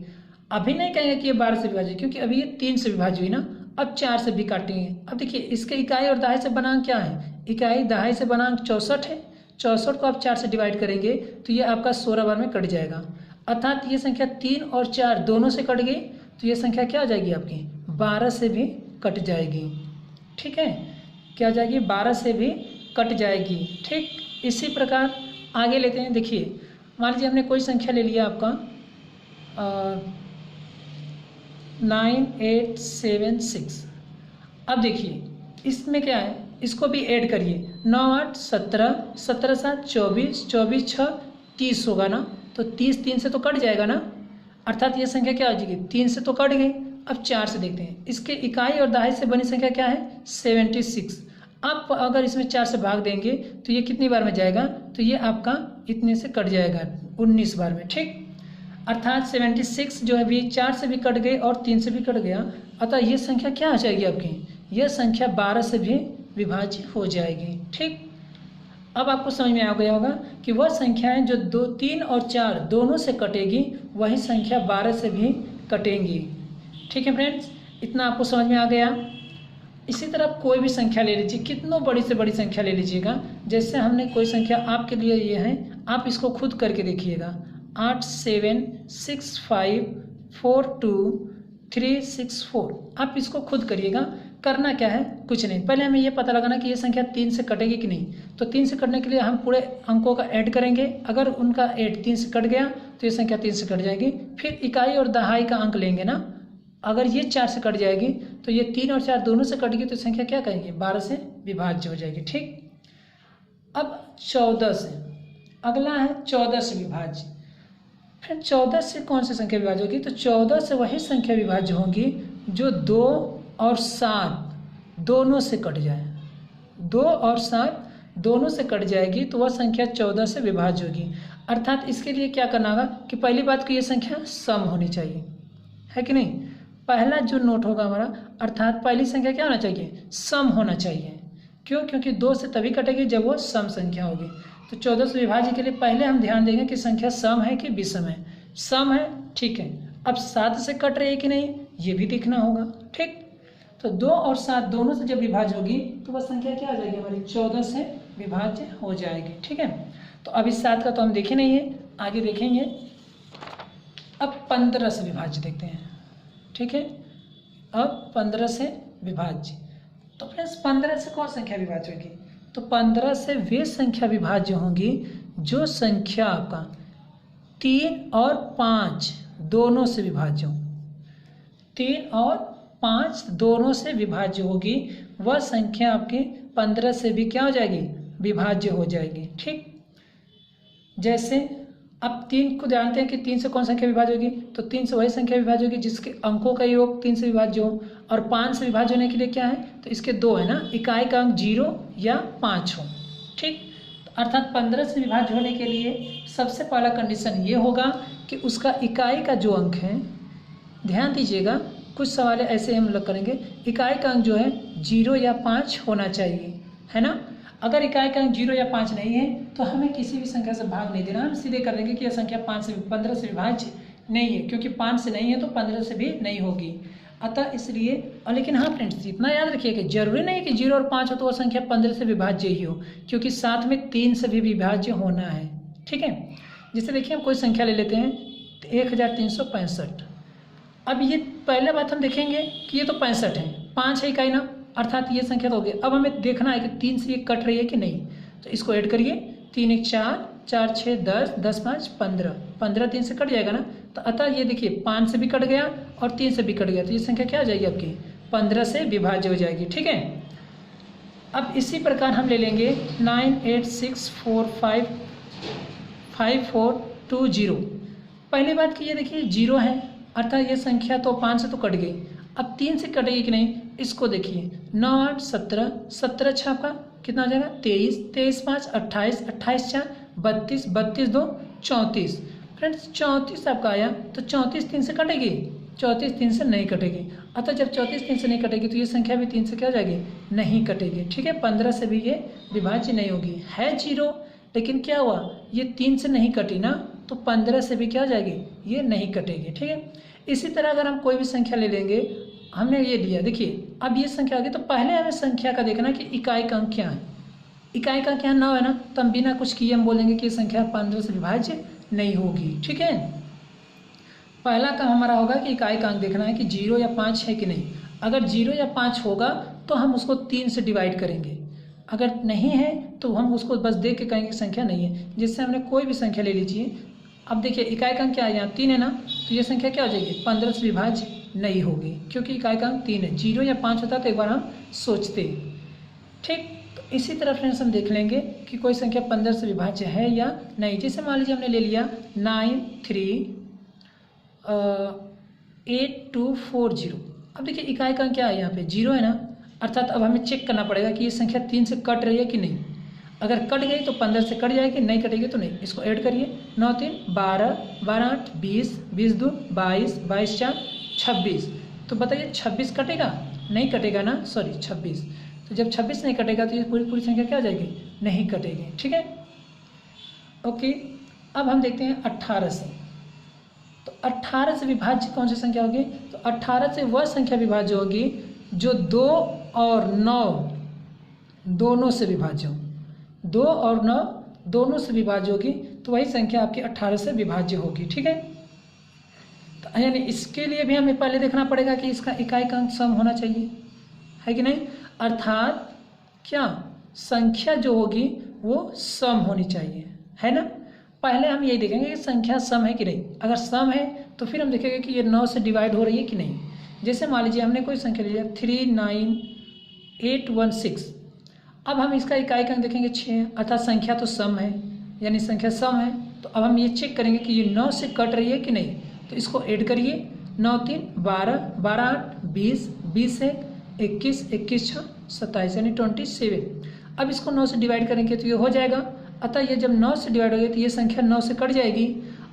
अभी नहीं कहेंगे कि ये 12 से विभाज्य, क्योंकि अभी ये 3 से विभाज्य हुई ना। अब 4 से भी काटेंगे। अब देखिए इसके इकाई और दहाई से बनांक क्या है, इकाई दहाई से बनांक 64 है। 64 को आप 4 से डिवाइड करेंगे तो ये आपका 16 बार में कट जाएगा। अर्थात ये संख्या 3 और 4 दोनों से कट गई, तो ये संख्या क्या हो जाएगी आपकी 12 से भी कट जाएगी। ठीक है, क्या हो जाएगी 12 से भी कट जाएगी। ठीक, इसी प्रकार आगे लेते हैं। देखिए मान लीजिए हमने कोई संख्या ले लिया आपका 9876। अब देखिए इसमें क्या है, इसको भी ऐड करिए। 9 8 17, 17 7 24, 24 6 30 होगा ना, तो 30 3 से तो कट जाएगा ना। अर्थात ये संख्या क्या हो जाएगी 3 से तो कट गई। अब 4 से देखते हैं, इसके इकाई और दहाई से बनी संख्या क्या है 76। आप अगर इसमें 4 से भाग देंगे तो ये कितनी बार में जाएगा, तो ये आपका इतने से कट जाएगा 19 बार में। ठीक, अर्थात 76 जो है भी 4 से भी कट गई और 3 से भी कट गया, अतः ये संख्या क्या हो जाएगी आपकी, यह संख्या 12 से भी विभाज्य हो जाएगी। ठीक, अब आपको समझ में आ गया होगा कि वह संख्याएं जो 2 3 और 4 दोनों से कटेगी वही संख्या 12 से भी कटेंगी। ठीक है फ्रेंड्स, इतना आपको समझ में आ गया। इसी तरह कोई भी संख्या ले लीजिए, कितनों बड़ी से बड़ी संख्या ले लीजिएगा। जैसे हमने कोई संख्या आपके लिए ये है, आप इसको खुद करके देखिएगा। 8 7 6 5 4 2 3 6 4। आप इसको खुद करिएगा। करना क्या है, कुछ नहीं, पहले हमें ये पता लगाना कि ये संख्या 3 से कटेगी कि नहीं। तो 3 से कटने के लिए हम पूरे अंकों का ऐड करेंगे। अगर उनका ऐड 3 से कट गया तो ये संख्या 3 से कट जाएगी। फिर इकाई और दहाई का अंक लेंगे ना, अगर ये 4 से कट जाएगी तो ये 3 और 4 दोनों से कट गई तो संख्या क्या कहेंगे 12 से विभाज्य हो जाएगी। ठीक, अब 14 से, अगला है 14 से विभाज्य। फिर 14 से कौन सी संख्या विभाज्य होगी, तो 14 से वही संख्या विभाज्य होगी जो 2 और 7 दोनों से कट जाए। 2 और 7 दोनों से कट जाएगी तो वह संख्या 14 से विभाज्य होगी। अर्थात इसके लिए क्या करना होगा कि पहली बात कि ये संख्या सम होनी चाहिए, है कि नहीं। पहला जो नोट होगा हमारा, अर्थात पहली संख्या क्या होना चाहिए सम होना चाहिए। क्यों, क्योंकि 2 से तभी कटेगी जब वो सम संख्या होगी। तो 14 से विभाज्य के लिए पहले हम ध्यान देंगे कि संख्या सम है कि विषम है। सम है, ठीक है, अब 7 से कट रही है कि नहीं ये भी देखना होगा। ठीक, तो 2 और 7 दोनों से जब विभाज्य होगी तो वह संख्या क्या आ जाएगी हमारी 14 से विभाज्य हो जाएगी। ठीक है, तो अब इस 7 का तो हम देखे नहीं है, आगे देखेंगे। अब 15 से विभाज्य देखते हैं। ठीक है, अब 15 से विभाज्य, तो फ्रेंड्स 15 से कौन संख्या विभाज्य होगी? तो 15 से वे संख्या विभाज्य होंगी जो संख्या आपका 3 और 5 दोनों से विभाज्य हो। 3 और 5 दोनों से विभाज्य होगी, वह संख्या आपकी 15 से भी क्या हो जाएगी विभाज्य हो जाएगी। ठीक, जैसे अब 3 को जानते हैं कि 3 से कौन संख्या विभाज्य होगी, तो 3 से वही संख्या विभाज्य होगी जिसके अंकों का योग 3 से विभाज्य हो, और 5 से विभाज्य होने के लिए क्या है, तो इसके 2 है ना, इकाई का अंक 0 या 5 हो। ठीक, अर्थात 15 से विभाज्य होने के लिए सबसे पहला कंडीशन ये होगा कि उसका इकाई का जो अंक है, ध्यान दीजिएगा कुछ सवाल ऐसे हम लोग करेंगे, इकाई का अंक जो है 0 या 5 होना चाहिए, है ना। अगर इकाई का अंक 0 या 5 नहीं है तो हमें किसी भी संख्या से भाग नहीं देना, हम सीधे कर देंगे कि यह संख्या 15 से विभाज्य नहीं है, क्योंकि 5 से नहीं है तो 15 से भी नहीं होगी। अतः इसलिए, और लेकिन हाँ फ्रेंड्स इतना याद रखिए कि जरूरी नहीं कि 0 और 5 हो तो वह संख्या 15 से विभाज्य ही हो, क्योंकि साथ में 3 से भी विभाज्य होना है। ठीक है, जैसे देखिए हम कोई संख्या ले लेते हैं 1365। अब ये पहले बात हम देखेंगे कि ये तो 65 है, 5 है इकाई ना, अर्थात ये संख्या तो हो गई। अब हमें देखना है कि 3 से ये कट रही है कि नहीं, तो इसको ऐड करिए। 3 1 4, 4 6 10, 10 5 15, 15 3 से कट जाएगा ना, तो अतः ये देखिए 5 से भी कट गया और 3 से भी कट गया, तो ये संख्या क्या आ जाएगी आपकी 15 से विभाज्य हो जाएगी। ठीक है, अब इसी प्रकार हम ले लेंगे 9 8 6 4 5 5 4 2 0। पहली बात कि ये देखिए 0 है, अर्थात ये संख्या तो 5 से तो कट गई। अब 3 से कटेगी कि नहीं, इसको देखिए 9 8 17, 17 6 आपका कितना हो जाएगा 23, 23 5 28, 28 4 32, 32 2 34। फ्रेंड्स 34 आपका आया, तो 34 3 से कटेगी, 34 3 से नहीं कटेगी। अतः जब 34 3 से नहीं कटेगी तो ये संख्या भी 3 से क्या हो जाएगी नहीं कटेगी। ठीक है, 15 से भी ये विभाज्य नहीं होगी। है 0, लेकिन क्या हुआ ये 3 से नहीं कटी ना, तो 15 से भी क्या हो जाएगी ये नहीं कटेगी। ठीक है, इसी तरह अगर हम कोई भी संख्या ले लेंगे, हमने ये लिया, देखिए अब ये संख्या आ गई, तो पहले हमें संख्या का देखना कि इकाई का अंक क्या है। इकाई का क्या 9 है ना, तो हम बिना कुछ किए हम बोलेंगे कि ये संख्या 15 से विभाज्य नहीं होगी। ठीक है, पहला काम हमारा होगा कि इकाई का अंक देखना है कि 0 या 5 है कि नहीं। अगर 0 या 5 होगा तो हम उसको 3 से डिवाइड करेंगे, अगर नहीं है तो हम उसको बस देख के कहेंगे संख्या नहीं है। जैसे हमने कोई भी संख्या ले लीजिए, अब देखिए इकाई का अंक क्या है यहाँ 3 है ना, तो ये संख्या क्या हो जाएगी 15 से विभाज्य नहीं होगी, क्योंकि इकाई का अंक 3 है। 0 या 5 होता तो एक बार हम सोचते। ठीक, तो इसी तरह फ्रेंड्स हम देख लेंगे कि कोई संख्या 15 से विभाज्य है या नहीं। जैसे मान लीजिए हमने ले लिया 9 3 8 2 4 0। अब देखिए इकाई का अंक क्या है यहाँ पे 0 है ना, अर्थात अब हमें चेक करना पड़ेगा कि ये संख्या 3 से कट रही है कि नहीं। अगर कट गई तो 15 से कट जाएगी, नहीं कटेगी तो नहीं। इसको ऐड करिए 9 3 12, 12 8 20, 20 2 22, 22 4 26। तो बताइए 26 कटेगा, नहीं कटेगा ना, सॉरी 26। तो जब 26 नहीं कटेगा तो ये पूरी संख्या क्या हो जाएगी नहीं कटेगी। ठीक है, ओके। अब हम देखते हैं 18 से। तो 18 से विभाज्य कौन सी संख्या होगी, तो 18 से वह संख्या विभाज्य होगी जो 2 और 9 दोनों से विभाज्य हो। 2 और 9 दोनों से विभाज्य होगी, तो वही संख्या आपकी 18 से विभाज्य होगी। ठीक है, तो यानी इसके लिए भी हमें पहले देखना पड़ेगा कि इसका इकाई का अंक सम होना चाहिए, है कि नहीं। अर्थात क्या संख्या जो होगी वो सम होनी चाहिए, है ना। पहले हम यही देखेंगे कि संख्या सम है कि नहीं। अगर सम है तो फिर हम देखेंगे कि ये 9 से डिवाइड हो रही है कि नहीं। जैसे मान लीजिए हमने कोई संख्या ले लिया 3 9 8 1 6। अब हम इसका इकाई का अंक देखेंगे 6, अर्थात संख्या तो सम है, यानी संख्या सम है। तो अब हम ये चेक करेंगे कि ये 9 से कट रही है कि नहीं। तो इसको ऐड करिए 9 3 12, 12 8 20, 20 1 21, 21 6 27, यानी 27। अब इसको 9 से डिवाइड करेंगे तो ये हो जाएगा। अतः ये जब 9 से डिवाइड हो गई तो ये संख्या 9 से कट जाएगी,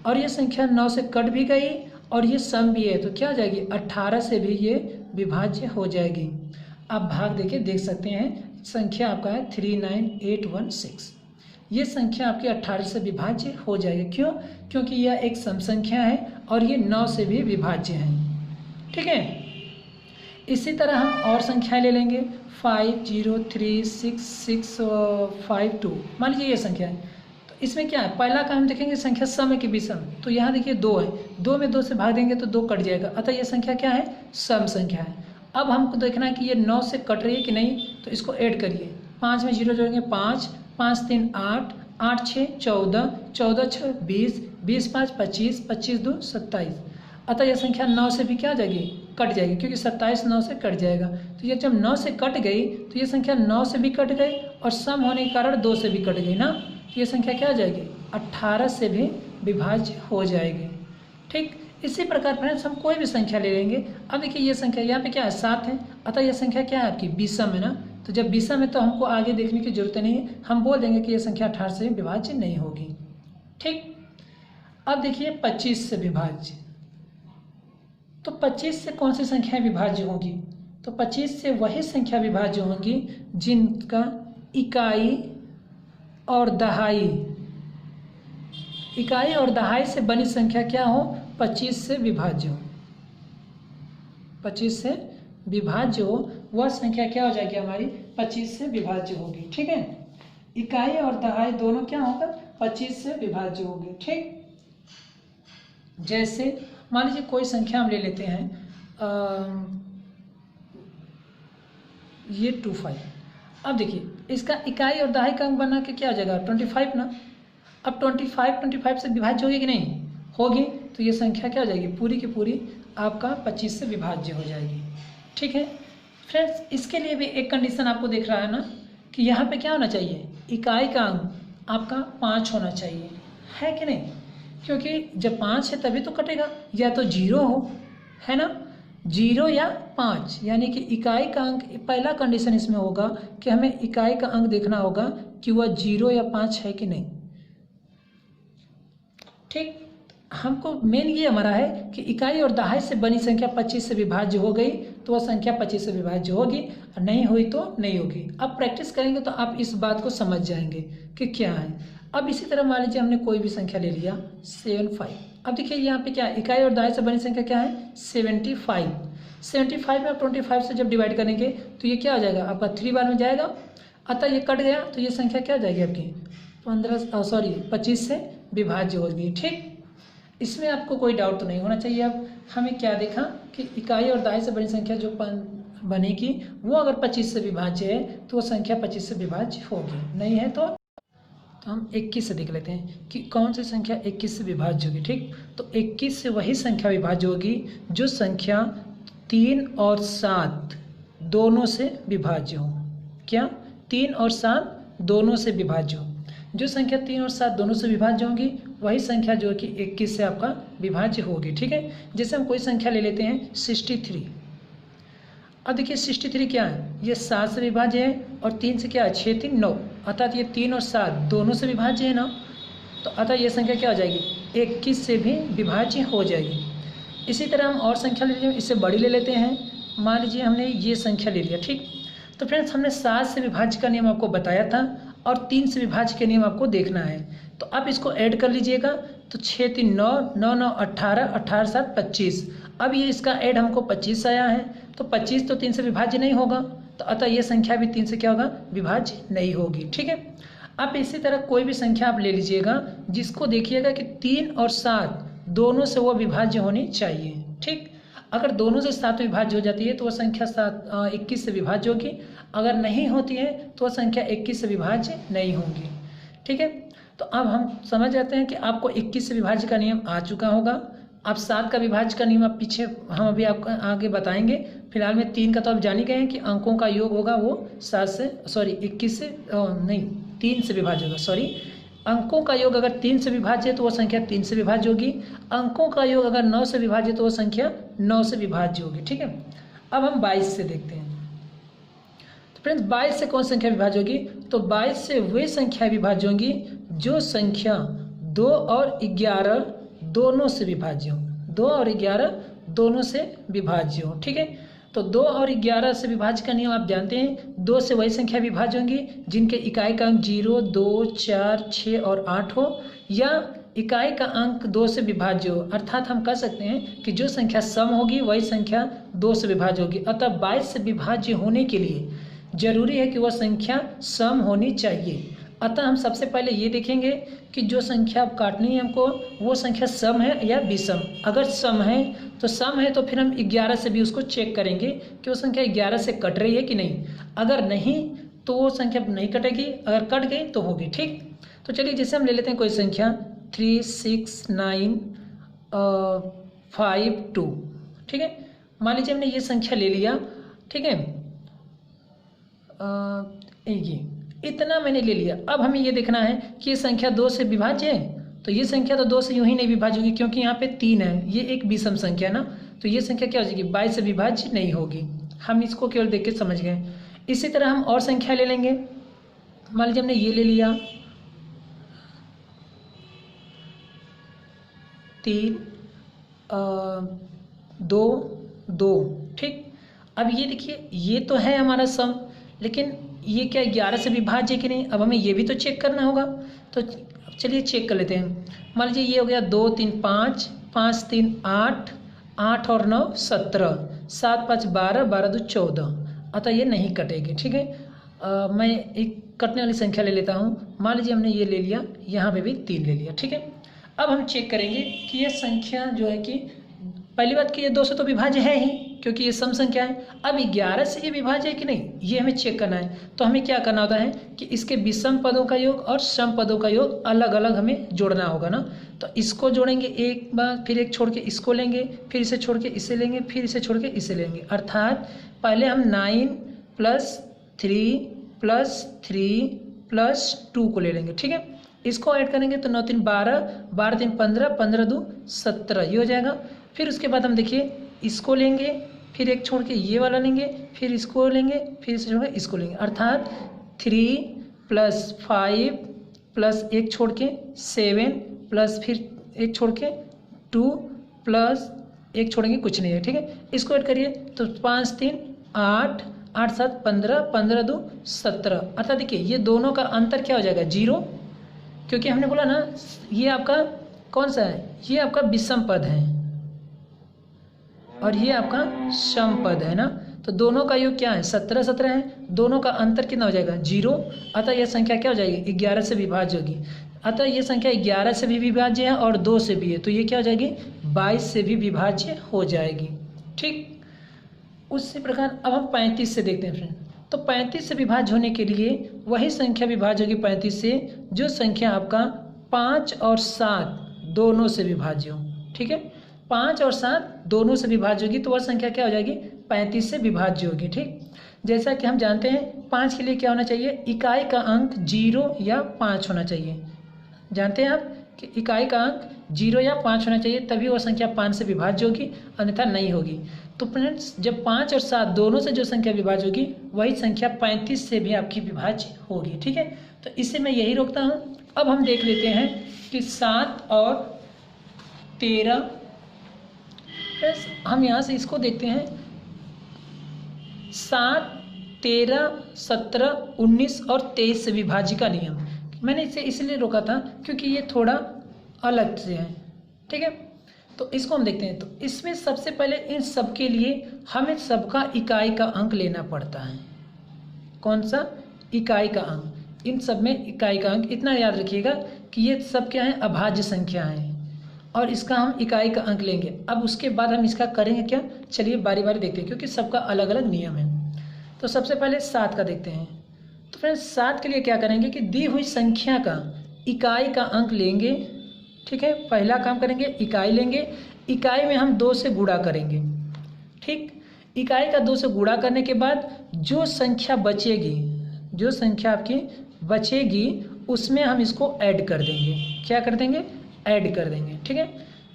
और ये संख्या 9 से कट भी गई और ये सम भी है, तो क्या हो जाएगी 18 से भी ये विभाज्य हो जाएगी। आप भाग देके देख सकते हैं, संख्या आपका है 39816। ये संख्या आपकी 18 से विभाज्य हो जाएगी। क्यों? क्योंकि यह एक सम संख्या है और ये 9 से भी विभाज्य हैं। ठीक है, इसी तरह हम और संख्याएं ले लेंगे 5 0 3 6 6 5 2। मान लीजिए ये संख्या है, तो इसमें क्या है, पहला काम देखेंगे संख्या सम है कि विषम। तो यहाँ देखिए 2 है, 2 में 2 से भाग देंगे तो 2 कट जाएगा, अतः ये संख्या क्या है, सम संख्या है। अब हमको देखना है कि ये 9 से कट रही है कि नहीं, तो इसको ऐड करिए। 5 में 0 जोड़ेंगे 5, 5 3 8, 8 6 14, 14 6 20, 20 5 25, 25 2 27। अतः यह संख्या 9 से भी क्या हो जाएगी, कट जाएगी, क्योंकि 27 9 से कट जाएगा। तो ये जब 9 से कट गई तो ये संख्या 9 से भी कट गई और सम होने के कारण 2 से भी कट गई ना, तो ये संख्या क्या हो जाएगी, 18 से भी विभाज्य हो जाएगी। ठीक, इसी प्रकार फ्रेंड्स हम कोई भी संख्या ले लेंगे। अब देखिए ये संख्या यहाँ पे क्या है, 7 है, अतः यह संख्या क्या है आपकी, विषम है ना। तो जब विषम है तो हमको आगे देखने की जरूरत नहीं है, हम बोल देंगे कि यह संख्या 18 से विभाज्य नहीं होगी। ठीक, अब देखिए 25 से विभाज्य, तो 25 से कौन सी संख्याएं विभाज्य होंगी, तो 25 से वही संख्या विभाज्य होंगी जिनका इकाई और दहाई, इकाई और दहाई से बनी संख्या क्या हो, 25 से विभाज्य हो। 25 से विभाज्य हो वह संख्या क्या हो जाएगी हमारी, 25 से विभाज्य होगी। ठीक है, इकाई और दहाई दोनों क्या होगा, 25 से विभाज्य होगी। ठीक, जैसे मान लीजिए कोई संख्या हम ले लेते हैं, ये 25। अब देखिए इसका इकाई और दहाई का अंक बना के क्या हो जाएगा, 25 ना। अब 25 से विभाज्य होगी कि नहीं, होगी, तो ये संख्या क्या हो जाएगी, पूरी की पूरी आपका 25 से विभाज्य हो जाएगी। ठीक है फ्रेंड्स, इसके लिए भी एक कंडीशन आपको देख रहा है ना, कि यहाँ पे क्या होना चाहिए, इकाई का अंक आपका 5 होना चाहिए, है कि नहीं, क्योंकि जब 5 है तभी तो कटेगा, या तो 0 हो, है ना, 0 या 5, यानी कि इकाई का अंक, पहला कंडीशन इसमें होगा कि हमें इकाई का अंक देखना होगा कि वह 0 या 5 है कि नहीं। ठीक, हमको मेन ये हमारा है कि इकाई और दहाई से बनी संख्या 25 से विभाज्य हो गई तो वह संख्या 25 से विभाज्य होगी, और नहीं हुई तो नहीं होगी। अब प्रैक्टिस करेंगे तो आप इस बात को समझ जाएंगे कि क्या है। अब इसी तरह मान लीजिए हमने कोई भी संख्या ले लिया 75। अब देखिए यहाँ पे क्या है, इकाई और दहाई से बनी संख्या क्या है, 75। 75 में 25 से जब डिवाइड करेंगे तो ये क्या हो जाएगा आपका 3 बार में जाएगा, अतः ये कट गया, तो ये संख्या क्या हो जाएगी आपकी 25 से विभाज्य होगी। ठीक, इसमें आपको कोई डाउट तो नहीं होना चाहिए। अब हमें क्या देखा कि इकाई और दहाई से बड़ी संख्या जो बनेगी वो अगर 25 से विभाज्य है तो वो संख्या 25 से विभाज्य होगी, नहीं है तो हम 21 से देख लेते हैं कि कौन सी संख्या 21 से विभाज्य होगी। ठीक, तो 21 से वही संख्या विभाज्य होगी जो संख्या 3 और 7 दोनों से विभाज्य हो। क्या, 3 और 7 दोनों से विभाज्य हो। जो संख्या 3 और 7 दोनों से विभाज्य होगी वही संख्या जो कि 21 से आपका विभाज्य होगी। ठीक है, जैसे हम कोई संख्या ले लेते हैं 63। अब देखिए 63 क्या है, ये 7 से विभाज्य है और 3 से क्या है, 6 3 9, अर्थात ये 3 और 7 दोनों से विभाज्य है ना, तो अतः ये संख्या क्या हो जाएगी, 21 से भी विभाज्य हो जाएगी। इसी तरह हम और संख्या ले लीजिए, इससे बड़ी ले लेते हैं। मान लीजिए हमने ये संख्या ले लिया। ठीक, तो फ्रेंड्स हमने 7 से विभाज्य का नियम आपको बताया था और 3 से विभाज्य के नियम आपको देखना है, तो आप इसको ऐड कर लीजिएगा। तो 6 3 9, 9 9 18, 18 7 25। अब ये इसका ऐड हमको 25 आया है, तो 25 तो 3 से विभाज्य नहीं होगा, तो अतः ये संख्या भी 3 से क्या होगा, विभाज्य नहीं होगी। ठीक है, आप इसी तरह कोई भी संख्या आप ले लीजिएगा जिसको देखिएगा कि 3 और 7 दोनों से वो विभाज्य होनी चाहिए। ठीक, अगर दोनों से 7 विभाज्य हो जाती है तो वह संख्या 21 से विभाज्य होगी, अगर नहीं होती है तो वह संख्या 21 से विभाज्य नहीं होगी। ठीक है, तो अब हम समझ जाते हैं कि आपको 21 से विभाज्य का नियम आ चुका होगा। आप 7 का विभाज्य का नियम आप पीछे हम अभी आपको आगे बताएंगे। फिलहाल में 3 का तो आप जान ही गए हैं कि अंकों का योग होगा वो 21 से नहीं 3 से विभाज्य होगा। अंकों का योग अगर 3 से विभाज्य है तो वो संख्या 3 से विभाज्य होगी। अंकों का योग अगर 9 से विभाज्य है तो वो संख्या 9 से विभाज्य होगी। ठीक है, अब हम 22 से देखते हैं। तो फ्रेंड्स 22 से कौन संख्या विभाज्य होगी, तो 22 से वे संख्या विभाज्य होंगी जो संख्या 2 और 11 दोनों से विभाज्य हो। 2 और 11 दोनों से विभाज्य हो। ठीक है, तो 2 और 11 से विभाज्य का नियम आप जानते हैं। 2 से वही संख्या विभाज्य होंगी जिनके इकाई का अंक 0, 2, 4, 6 और 8 हो, या इकाई का अंक 2 से विभाज्य हो, अर्थात हम कह सकते हैं कि जो संख्या सम होगी वही संख्या 2 से विभाज्य होगी। अतः 22 से विभाज्य होने के लिए जरूरी है कि वह संख्या सम होनी चाहिए। अतः हम सबसे पहले ये देखेंगे कि जो संख्या अब काटनी है हमको वो संख्या सम है या विषम। अगर सम है तो फिर हम 11 से भी उसको चेक करेंगे कि वो संख्या 11 से कट रही है कि नहीं। अगर नहीं तो वो संख्या नहीं कटेगी, अगर कट गई तो होगी। ठीक, तो चलिए जैसे हम ले लेते हैं कोई संख्या 3, 6, 9, 5, 2। ठीक है, मान लीजिए हमने ये संख्या ले लिया। ठीक है, ये इतना मैंने ले लिया। अब हमें ये देखना है कि ये संख्या 2 से विभाज्य है। तो ये संख्या तो 2 से यूं ही नहीं विभाज्य होगी क्योंकि यहाँ पे 3 है, ये एक विषम संख्या ना, तो ये संख्या क्या हो जाएगी 22 से विभाज्य नहीं होगी। हम इसको केवल देख के समझ गए। इसी तरह हम और संख्या ले लेंगे। मान लीजिए हमने ये ले लिया 3, 2, 2। ठीक, अब ये देखिए ये तो है हमारा सम, लेकिन ये क्या 11 से विभाज्य है कि नहीं, अब हमें ये भी तो चेक करना होगा। तो चलिए चेक कर लेते हैं। मान लीजिए ये हो गया 2, 3, 5, 5, 3, 8, 8 और 9, 17, 7, 5, 12, 12, 2, 14। अतः ये नहीं कटेगी। ठीक है, मैं एक कटने वाली संख्या ले लेता हूँ। मान लीजिए हमने ये ले लिया, यहाँ पे भी 3 ले लिया। ठीक है, अब हम चेक करेंगे कि ये संख्या जो है कि पहली बात कि ये 2 से तो विभाज्य है ही क्योंकि ये सम संख्या है। अब 11 से ये विभाज्य है कि नहीं, ये हमें चेक करना है। तो हमें क्या करना होता है कि इसके विषम पदों का योग और सम पदों का योग अलग अलग हमें जोड़ना होगा ना। तो इसको जोड़ेंगे एक बार, फिर एक छोड़ के इसको लेंगे, फिर इसे छोड़ के इसे लेंगे, फिर इसे छोड़ के इसे लेंगे। अर्थात पहले हम 9 + 3 + 3 + 2 को ले लेंगे। ठीक है, इसको ऐड करेंगे तो 9, 3, 12, 12, 3, 15, 15, 2, 17 ये हो जाएगा। फिर उसके बाद हम देखिए इसको लेंगे, फिर एक छोड़ के ये वाला लेंगे, फिर इसको लेंगे, फिर इसे छोड़ के इसको लेंगे। अर्थात 3 + 5 + एक छोड़ के 7 + फिर एक छोड़ के 2 + एक छोड़ेंगे कुछ नहीं है। ठीक है, इसको ऐड करिए तो 5, 3, 8, 8, 7, 15, 15, 2, 17। अर्थात देखिए ये दोनों का अंतर क्या हो जाएगा 0, क्योंकि हमने बोला ना ये आपका कौन सा है, ये आपका विषम पद है और ये आपका सम पद है ना। तो दोनों का योग क्या है 17, 17 है, दोनों का अंतर कितना हो जाएगा 0। अतः यह संख्या क्या हो जाएगी 11 से विभाज्य होगी। अतः ये संख्या 11 से भी विभाज्य है और 2 से भी है, तो ये क्या हो जाएगी 22 से भी विभाज्य हो जाएगी। ठीक, उसी प्रकार अब हम 35 से देखते हैं फ्रेंड। तो 35 से विभाज्य होने के लिए वही संख्या विभाज्य होगी 35 से जो संख्या आपका 5 और 7 दोनों से विभाज्य हो। ठीक है, 5 और 7 दोनों से विभाज्य होगी तो वह संख्या क्या हो जाएगी 35 से विभाज्य होगी। ठीक, जैसा कि हम जानते हैं 5 के लिए क्या होना चाहिए, इकाई का अंक 0 या 5 होना चाहिए। जानते हैं आप कि इकाई का अंक 0 या 5 होना चाहिए, तभी वह संख्या 5 से विभाज्य होगी, अन्यथा नहीं होगी। तो फ्रेंड्स जब 5 और 7 दोनों से जो संख्या विभाज्य होगी वही संख्या 35 से भी आपकी विभाज्य होगी। ठीक है, तो इससे मैं यही रोकता हूँ। अब हम देख लेते हैं कि 7 और 13, हम यहाँ से इसको देखते हैं 7, 13, 17, 19 और 23 से विभाज्य का नियम। मैंने इसे इसलिए रोका था क्योंकि ये थोड़ा अलग से है। ठीक है, तो इसको हम देखते हैं। तो इसमें सबसे पहले इन सब के लिए हमें सबका इकाई का अंक लेना पड़ता है। कौन सा, इकाई का अंक। इन सब में इकाई का अंक, इतना याद रखिएगा कि ये सब क्या है अभाज्य संख्या है और इसका हम इकाई का अंक लेंगे। अब उसके बाद हम इसका करेंगे क्या, चलिए बारी बारी देखते हैं क्योंकि सबका अलग अलग नियम है। तो सबसे पहले 7 का देखते हैं। तो फ्रेंड्स 7 के लिए क्या करेंगे कि दी हुई संख्या का इकाई का अंक लेंगे। ठीक है, पहला काम करेंगे इकाई लेंगे, इकाई में हम 2 से गुणा करेंगे। ठीक, इकाई का 2 से गुणा करने के बाद जो संख्या बचेगी, जो संख्या आपकी बचेगी उसमें हम इसको ऐड कर देंगे। क्या कर देंगे, ऐड कर देंगे। ठीक है,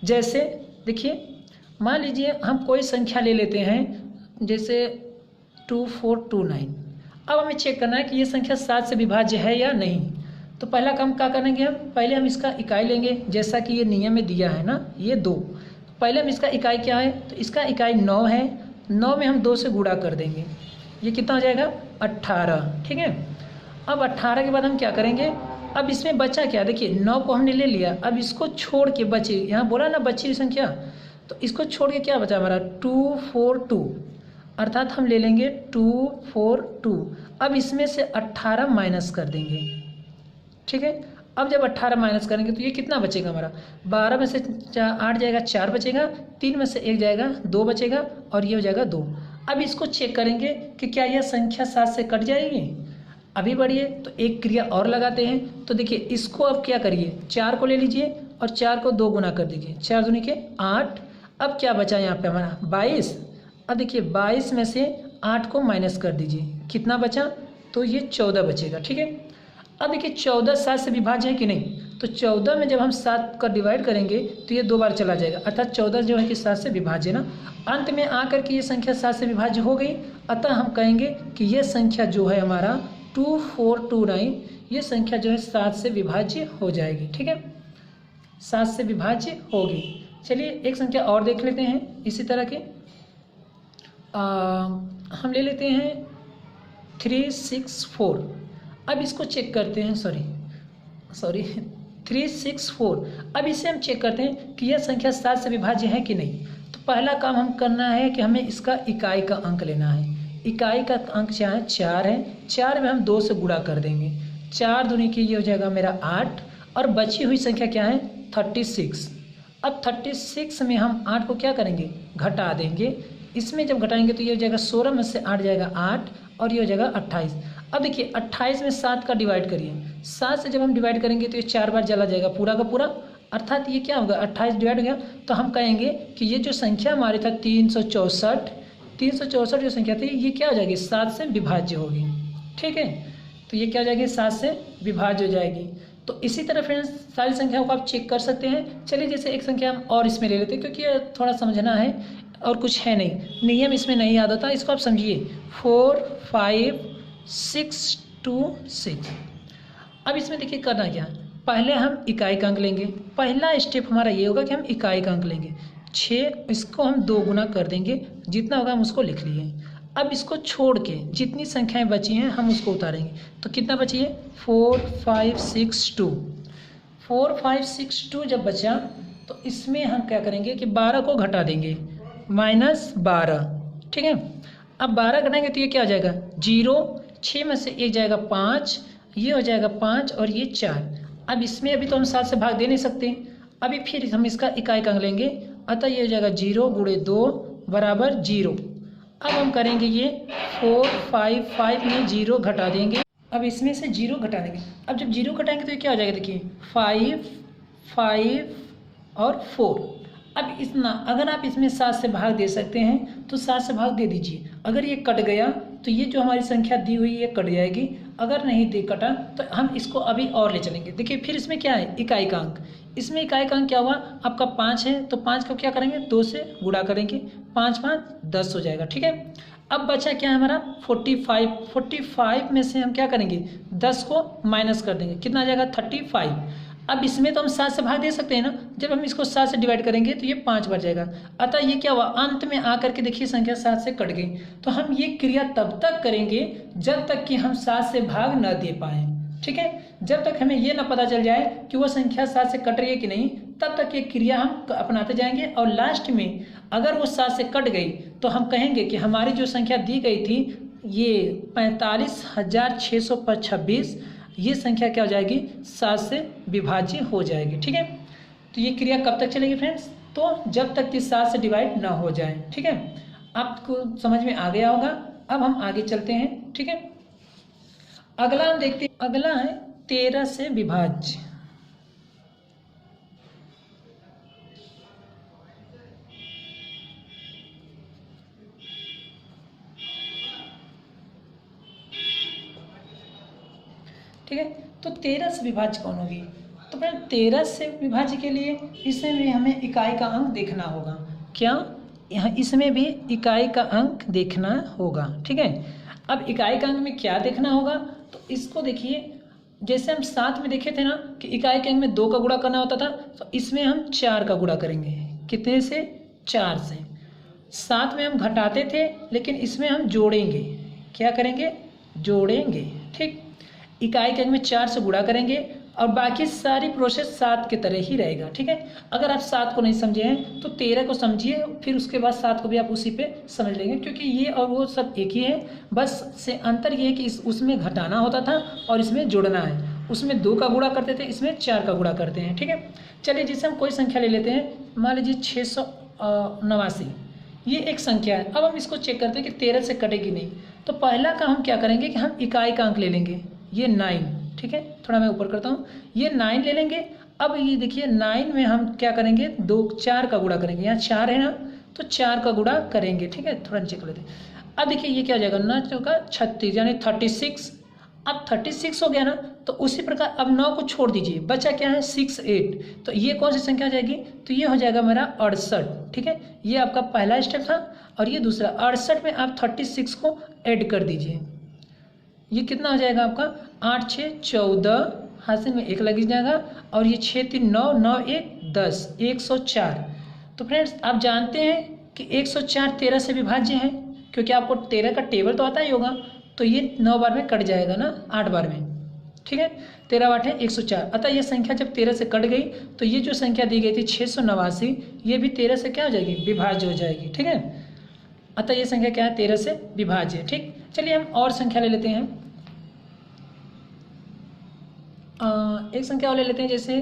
जैसे देखिए मान लीजिए हम कोई संख्या ले लेते हैं जैसे 2429। अब हमें चेक करना है कि ये संख्या 7 से विभाज्य है या नहीं। तो पहला काम क्या करेंगे, हम पहले हम इसका इकाई लेंगे, जैसा कि ये नियम में दिया है ना, ये 2। पहले हम इसका इकाई क्या है, तो इसका इकाई 9 है, 9 में हम 2 से गुणा कर देंगे, ये कितना हो जाएगा 18। ठीक है, अब 18 के बाद हम क्या करेंगे, अब इसमें बचा क्या, देखिए 9 को हमने ले लिया, अब इसको छोड़ के बचे, यहाँ बोला ना बची संख्या, तो इसको छोड़ के क्या बचा हमारा 242, अर्थात हम ले लेंगे 242। अब इसमें से 18 माइनस कर देंगे, ठीक है। अब जब 18 माइनस करेंगे तो ये कितना बचेगा हमारा, 12 में से 8 जाएगा 4 बचेगा, 3 में से 1 जाएगा 2 बचेगा, और ये हो जाएगा 2। अब इसको चेक करेंगे कि क्या यह संख्या 7 से कट जाएगी। अभी बढ़िए तो एक क्रिया और लगाते हैं। तो देखिए इसको अब क्या करिए, 4 को ले लीजिए और 4 को 2 गुना कर दीजिए, 4 दूनी के 8। अब क्या बचा यहाँ पे हमारा 22। अब देखिए 22 में से 8 को माइनस कर दीजिए, कितना बचा, तो ये 14 बचेगा, ठीक है। अब देखिए 14 7 से विभाज्य है कि नहीं, तो 14 में जब हम 7 का डिवाइड करेंगे तो ये 2 बार चला जाएगा, अर्थात 14 जो है कि 7 से विभाज्य ना। अंत में आकर के ये संख्या 7 से विभाज्य हो गई, अतः हम कहेंगे कि ये संख्या जो है हमारा 2429, ये संख्या जो है 7 से विभाज्य हो जाएगी, ठीक है, 7 से विभाज्य होगी। चलिए एक संख्या और देख लेते हैं इसी तरह के। हम ले लेते हैं 364। अब इसको चेक करते हैं, सॉरी 364। अब इसे हम चेक करते हैं कि यह संख्या 7 से विभाज्य है कि नहीं। तो पहला काम हम करना है कि हमें इसका इकाई का अंक लेना है। इकाई का अंक क्या है, 4 है। 4 में हम 2 से गुणा कर देंगे, 4 दूनी की ये हो जाएगा मेरा 8, और बची हुई संख्या क्या है 36। अब 36 में हम 8 को क्या करेंगे, घटा देंगे। इसमें जब घटाएंगे तो ये हो जाएगा 16 में से 8 जाएगा 8, और ये हो जाएगा 28। अब देखिए 28 में 7 का डिवाइड करिए, 7 से जब हम डिवाइड करेंगे तो ये 4 बार चला जाएगा पूरा का पूरा, अर्थात ये क्या होगा 28 डिवाइड हो गया। तो हम कहेंगे कि ये जो संख्या हमारी था 364 जो संख्या थी ये क्या हो जाएगी 7 से विभाज्य होगी, ठीक है। तो ये क्या हो जाएगी 7 से विभाज्य हो जाएगी। तो इसी तरह फ्रेंड्स सारी संख्याओं को आप चेक कर सकते हैं। चलिए जैसे एक संख्या हम और इसमें ले लेते हैं, क्योंकि ये थोड़ा समझना है और कुछ है नहीं, नियम इसमें नहीं याद होता, इसको आप समझिए। 4 5 6 2 6। अब इसमें देखिए करना क्या, पहले हम इकाई का अंक लेंगे। पहला स्टेप हमारा ये होगा कि हम इकाई का अंक लेंगे 6, इसको हम 2 गुना कर देंगे, जितना होगा हम उसको लिख लिए। अब इसको छोड़ के जितनी संख्याएं बची हैं हम उसको उतारेंगे। तो कितना बची है 4 5 6 2। 4 5 6 2 जब बचा तो इसमें हम क्या करेंगे कि 12 को घटा देंगे, -12, ठीक है। अब 12 घटाएंगे तो ये क्या हो जाएगा 0, 6 में से 1 जाएगा 5, ये हो जाएगा 5 और ये 4। अब इसमें अभी तो हम 7 से भाग दे नहीं सकते, अभी फिर हम इसका इकाई का अंक लेंगे, अतः ये हो जाएगा 0 गुणे 2 बराबर 0। अब हम करेंगे ये 4 5 5 में 0 घटा देंगे, अब इसमें से 0 घटा देंगे। अब जब 0 घटाएंगे तो ये क्या हो जाएगा, देखिए 5 5 और 4। अब इतना अगर आप इसमें 7 से भाग दे सकते हैं तो 7 से भाग दे दीजिए। अगर ये कट गया तो ये जो हमारी संख्या दी हुई है ये कट जाएगी, अगर नहीं दे कटा तो हम इसको अभी और ले चलेंगे। देखिए फिर इसमें क्या है इकाई का अंक, इसमें इकाई का अंक क्या हुआ आपका 5 है, तो 5 को क्या करेंगे 2 से गुणा करेंगे, 5 5 10 हो जाएगा, ठीक है। अब बचा क्या है हमारा 45 में से हम क्या करेंगे 10 को माइनस कर देंगे, कितना आ जाएगा 35। अब इसमें तो हम 7 से भाग दे सकते हैं ना, जब हम इसको 7 से डिवाइड करेंगे तो ये 5 बार जाएगा, अतः ये क्या हुआ अंत में आकर के देखिए संख्या 7 से कट गई। तो हम ये क्रिया तब तक करेंगे जब तक कि हम 7 से भाग न दे पाएँ, ठीक है। जब तक हमें ये ना पता चल जाए कि वो संख्या 7 से कट रही है कि नहीं, तब तक ये क्रिया हम अपनाते जाएंगे। और लास्ट में अगर वो 7 से कट गई तो हम कहेंगे कि हमारी जो संख्या दी गई थी ये 45,626, ये संख्या क्या हो जाएगी 7 से विभाज्य हो जाएगी, ठीक है। तो ये क्रिया कब तक चलेगी फ्रेंड्स, तो जब तक कि 7 से डिवाइड ना हो जाए, ठीक है। आपको समझ में आ गया होगा। अब हम आगे चलते हैं, ठीक है। अगला हम देखते हैं, अगला है 13 से विभाज्य। ठीक है, तो 13 से विभाज्य कौन होगी, तो फिर 13 से विभाज्य के लिए इसमें भी हमें इकाई का अंक देखना होगा। क्या यहाँ इसमें भी इकाई का अंक देखना होगा, ठीक है। अब इकाई का अंक में क्या देखना होगा, तो इसको देखिए जैसे हम 7 में देखे थे ना कि इकाई के अंक में 2 का गुणा करना होता था, तो इसमें हम 4 का गुणा करेंगे, कितने से 4 से। 7 में हम घटाते थे लेकिन इसमें हम जोड़ेंगे, क्या करेंगे जोड़ेंगे, ठीक। इकाई के अंक में 4 से गुणा करेंगे और बाकी सारी प्रोसेस 7 के तरह ही रहेगा, ठीक है। अगर आप 7 को नहीं समझे हैं तो 13 को समझिए, फिर उसके बाद 7 को भी आप उसी पे समझ लेंगे, क्योंकि ये और वो सब एक ही है। बस से अंतर ये है कि उसमें घटाना होता था और इसमें जोड़ना है। उसमें 2 का गुणा करते थे, इसमें 4 का गुणा करते हैं, ठीक है। चलिए जिससे हम कोई संख्या ले लेते हैं, मान लीजिए 689, ये एक संख्या है। अब हम इसको चेक करते हैं कि 13 से कटेगी नहीं। तो पहला काम हम क्या करेंगे कि हम इकाई का अंक ले लेंगे, ये 9, ठीक है। थोड़ा मैं ऊपर करता हूँ, ये 9 ले लेंगे। अब ये देखिए 9 में हम क्या करेंगे, 4 का गुणा करेंगे, यहाँ 4 है ना, तो 4 का गुणा करेंगे, ठीक है। थोड़ा नीचे कर लेते हैं। अब देखिए ये क्या हो जाएगा, 9 चौका 36 यानी 36। अब 36 हो गया ना, तो उसी प्रकार अब 9 को छोड़ दीजिए, बचा क्या है 68। तो ये कौन सी संख्या हो जाएगी, तो ये हो जाएगा मेरा 68, ठीक है। ये आपका पहला स्टेप था। और ये दूसरा 68 में आप 36 को ऐड कर दीजिए, ये कितना हो जाएगा आपका 8 6 14, हासिल में 1 लग जाएगा। और ये 6 3 9 9 1 10, 104। तो फ्रेंड्स आप जानते हैं कि 104 13 से विभाज्य है, क्योंकि आपको 13 का टेबल तो आता ही होगा। तो ये 9 बार में कट जाएगा ना, 8 बार में, ठीक है। 13 8 है 104। अतः ये संख्या जब 13 से कट गई तो ये जो संख्या दी गई थी 689, ये भी 13 से क्या हो जाएगी, विभाज्य हो जाएगी, ठीक है। अतः ये संख्या क्या है, 13 से विभाज्य है, ठीक। चलिए हम और संख्या ले लेते हैं। एक संख्या और ले लेते हैं, जैसे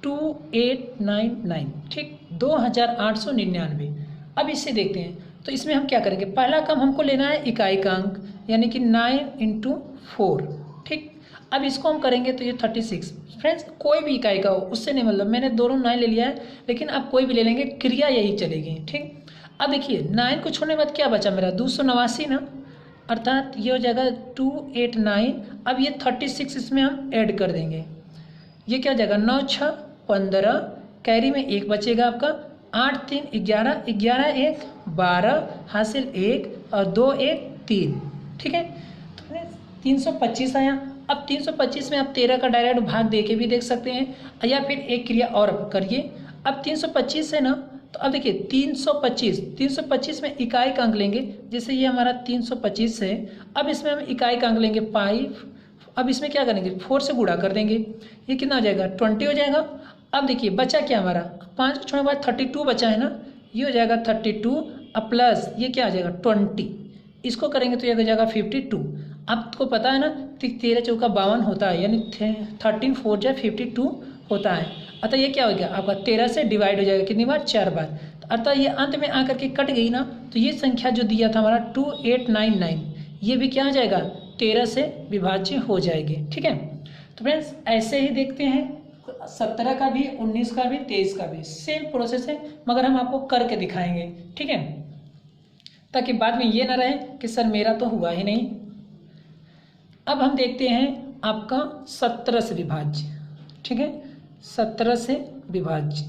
2899, ठीक, 2899। अब इससे देखते हैं, तो इसमें हम क्या करेंगे, पहला काम हमको लेना है इकाई का अंक, यानी कि 9 × 4, ठीक। अब इसको हम करेंगे तो ये 36। फ्रेंड्स कोई भी इकाई का हो, उससे नहीं मतलब, मैंने दोनों 9 ले लिया है, लेकिन आप कोई भी ले लेंगे, क्रिया यही चलेगी, ठीक। अब देखिए 9 को छोड़ने के बाद क्या बचा मेरा, 289 ना, अर्थात ये हो जाएगा 289। अब ये 36 इसमें हम ऐड कर देंगे, ये क्या हो जाएगा 9 6 15, कैरी में 1 बचेगा आपका, 8 3 11, 11 1 12, हासिल 1 और 2 1 3, ठीक है। तो 325 आया। अब 325 में आप 13 का डायरेक्ट भाग दे के भी देख सकते हैं, या फिर एक क्रिया और करिए। अब 325 है ना, तो अब देखिए 325 में इकाई का अंक लेंगे, जैसे ये हमारा 325 है। अब इसमें हम इकाई का अंक लेंगे 5। अब इसमें क्या करेंगे, 4 से गुणा कर देंगे, ये कितना हो जाएगा 20 हो जाएगा। अब देखिए बचा क्या हमारा, 5 को छोड़ने के बाद 32 बचा है ना, ये हो जाएगा 32। अब प्लस ये क्या आ जाएगा 20, इसको करेंगे तो ये हो जाएगा 52। आपको पता है ना 13 चौका 52 होता है, यानी 13 4 जा 52 होता है। अतः ये क्या हो गया आपका 13 से डिवाइड हो जाएगा, कितनी बार, 4 बार। तो अतः ये अंत में आकर के कट गई ना, तो ये संख्या जो दिया था हमारा 2899, ये भी क्या हो जाएगा 13 से विभाज्य हो जाएगी, ठीक है। तो फ्रेंड्स ऐसे ही देखते हैं, 17 का भी, 19 का भी, 23 का भी सेम प्रोसेस है, मगर हम आपको करके दिखाएंगे, ठीक है, ताकि बाद में ये ना रहे कि सर मेरा तो हुआ ही नहीं। अब हम देखते हैं आपका 17 से विभाज्य, ठीक है, 17 से विभाज्य।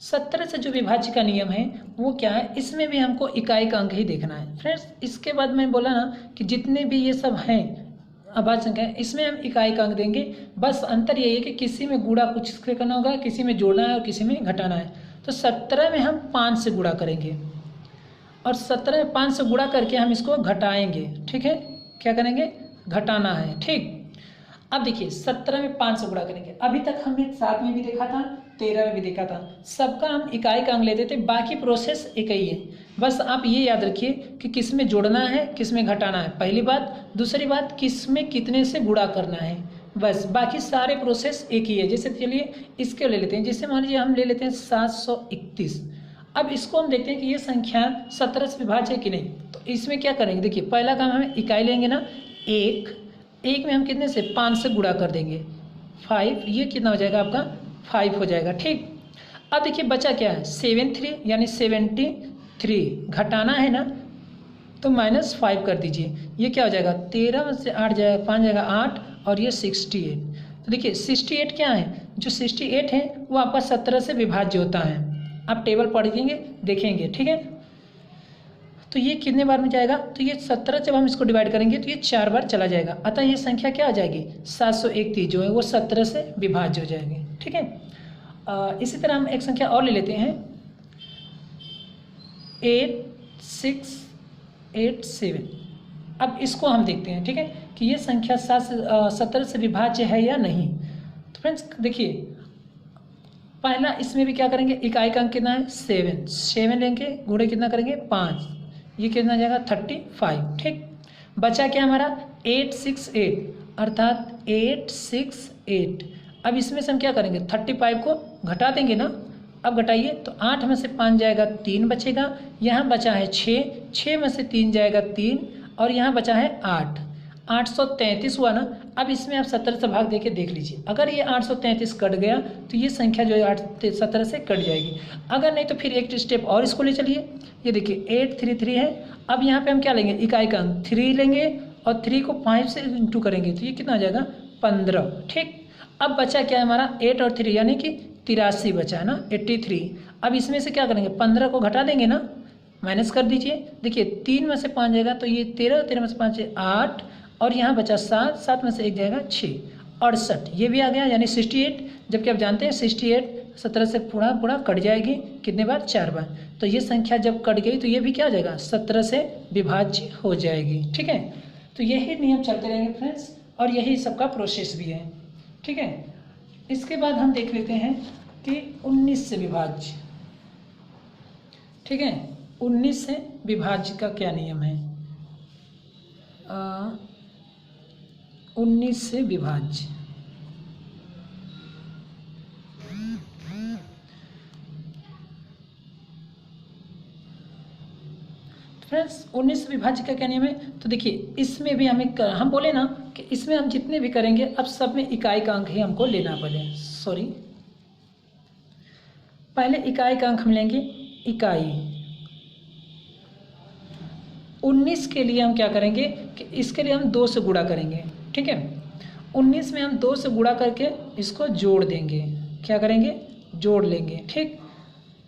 17 से जो विभाज्य का नियम है वो क्या है, इसमें भी हमको इकाई का अंक ही देखना है। फ्रेंड्स इसके बाद मैं बोला ना कि जितने भी ये सब हैं अभाज्य संख्या, इसमें हम इकाई का अंक देंगे। बस अंतर यही है कि किसी में गुणा कुछ से करना होगा, किसी में जोड़ना है और किसी में घटाना है। तो 17 में हम 5 से गुणा करेंगे, और 17 में 5 से गुणा करके हम इसको घटाएंगे, ठीक है, क्या करेंगे, घटाना है, ठीक। अब देखिए 17 में 5 से गुणा करेंगे, अभी तक हमने 7 में भी देखा था, 13 में भी देखा था, सबका हम इकाई का अंक लेते थे, बाकी प्रोसेस एक ही है। बस आप ये याद रखिए कि किस में जोड़ना है, किस में घटाना है, पहली बात। दूसरी बात, किस में कितने से गुणा करना है, बस। बाकी सारे प्रोसेस एक ही है। जैसे चलिए इसके ले लेते हैं, जैसे मान लीजिए हम ले लेते हैं 731। अब इसको हम देखते हैं कि ये संख्या 17 से विभाज्य है कि नहीं। तो इसमें क्या करेंगे, देखिए पहला काम हमें इकाई लेंगे ना, एक में हम कितने से 5 से गुणा कर देंगे, 5, ये कितना हो जाएगा आपका 5 हो जाएगा, ठीक। अब देखिए बचा क्या है 73 यानी 73, घटाना है ना, तो -5 कर दीजिए, ये क्या हो जाएगा 13 में से 8 जाएगा, 5 जाएगा 8, और ये 68। तो देखिए 68 क्या है, जो 68 है वो आपका 17 से विभाज्य होता है। आप टेबल पढ़ेंगे देखेंगे, ठीक है। तो ये कितने बार में जाएगा, तो ये 17 जब हम इसको डिवाइड करेंगे तो ये 4 बार चला जाएगा। अतः ये संख्या क्या हो जाएगी 731 जो है वो 17 से विभाज्य हो जाएगी, ठीक है। इसी तरह हम एक संख्या और ले लेते हैं 8687। अब इसको हम देखते हैं, ठीक है, कि ये संख्या 17 से विभाज्य है या नहीं। तो फ्रेंड्स देखिए, पहला इसमें भी क्या करेंगे, इकाई का अंक कितना है 7 लेंगे, गुणे कितना करेंगे 5, ये कितना जाएगा 35, ठीक। बचा क्या हमारा 868, अर्थात 868। अब इसमें से हम क्या करेंगे 35 को घटा देंगे ना। अब घटाइए तो 8 में से 5 जाएगा 3 बचेगा, यहाँ बचा है 6 में से 3 जाएगा 3, और यहाँ बचा है 833 हुआ ना। अब इसमें आप 17 से भाग देके देख लीजिए, अगर ये 833 कट गया तो ये संख्या जो है 17 से कट जाएगी। अगर नहीं तो फिर एक स्टेप और इसको ले चलिए, ये देखिए 833 है। अब यहाँ पे हम क्या लेंगे, इकाई का अंक 3 लेंगे, और 3 को 5 से इंटू करेंगे तो ये कितना आ जाएगा 15, ठीक। अब बचा क्या है हमारा 8 और 3 यानी कि 83 बचा है ना, 83। अब इसमें से क्या करेंगे 15 को घटा देंगे ना, माइनस कर दीजिए। देखिए 3 में से 5 जाएगा तो ये 13 में से 5 है 8, और यहाँ बचा 7 में से 1 जाएगा 6, 68 ये भी आ गया, यानी 68। जबकि आप जानते हैं 68 17 से पूरा कट जाएगी, कितने बार 4 बार। तो ये संख्या जब कट गई तो ये भी क्या हो जाएगा 17 से विभाज्य हो जाएगी, ठीक है। तो यही नियम चलते रहेंगे फ्रेंड्स, और यही सबका प्रोसेस भी है, ठीक है। इसके बाद हम देख लेते हैं कि 19 से विभाज्य, ठीक है। 19 से विभाज्य का क्या नियम है। 19 से विभाज्य, फ्रेंड्स 19 से विभाज्य का क्या नियम है। तो देखिए इसमें भी हम बोले ना कि इसमें हम जितने भी करेंगे अब सब में इकाई का अंक ही हमको लेना पड़े। पहले इकाई का अंक हम लेंगे, इकाई 19 के लिए हम क्या करेंगे कि इसके लिए हम 2 से गुणा करेंगे, ठीक है। 19 में हम 2 से गुणा करके इसको जोड़ देंगे, क्या करेंगे जोड़ लेंगे, ठीक।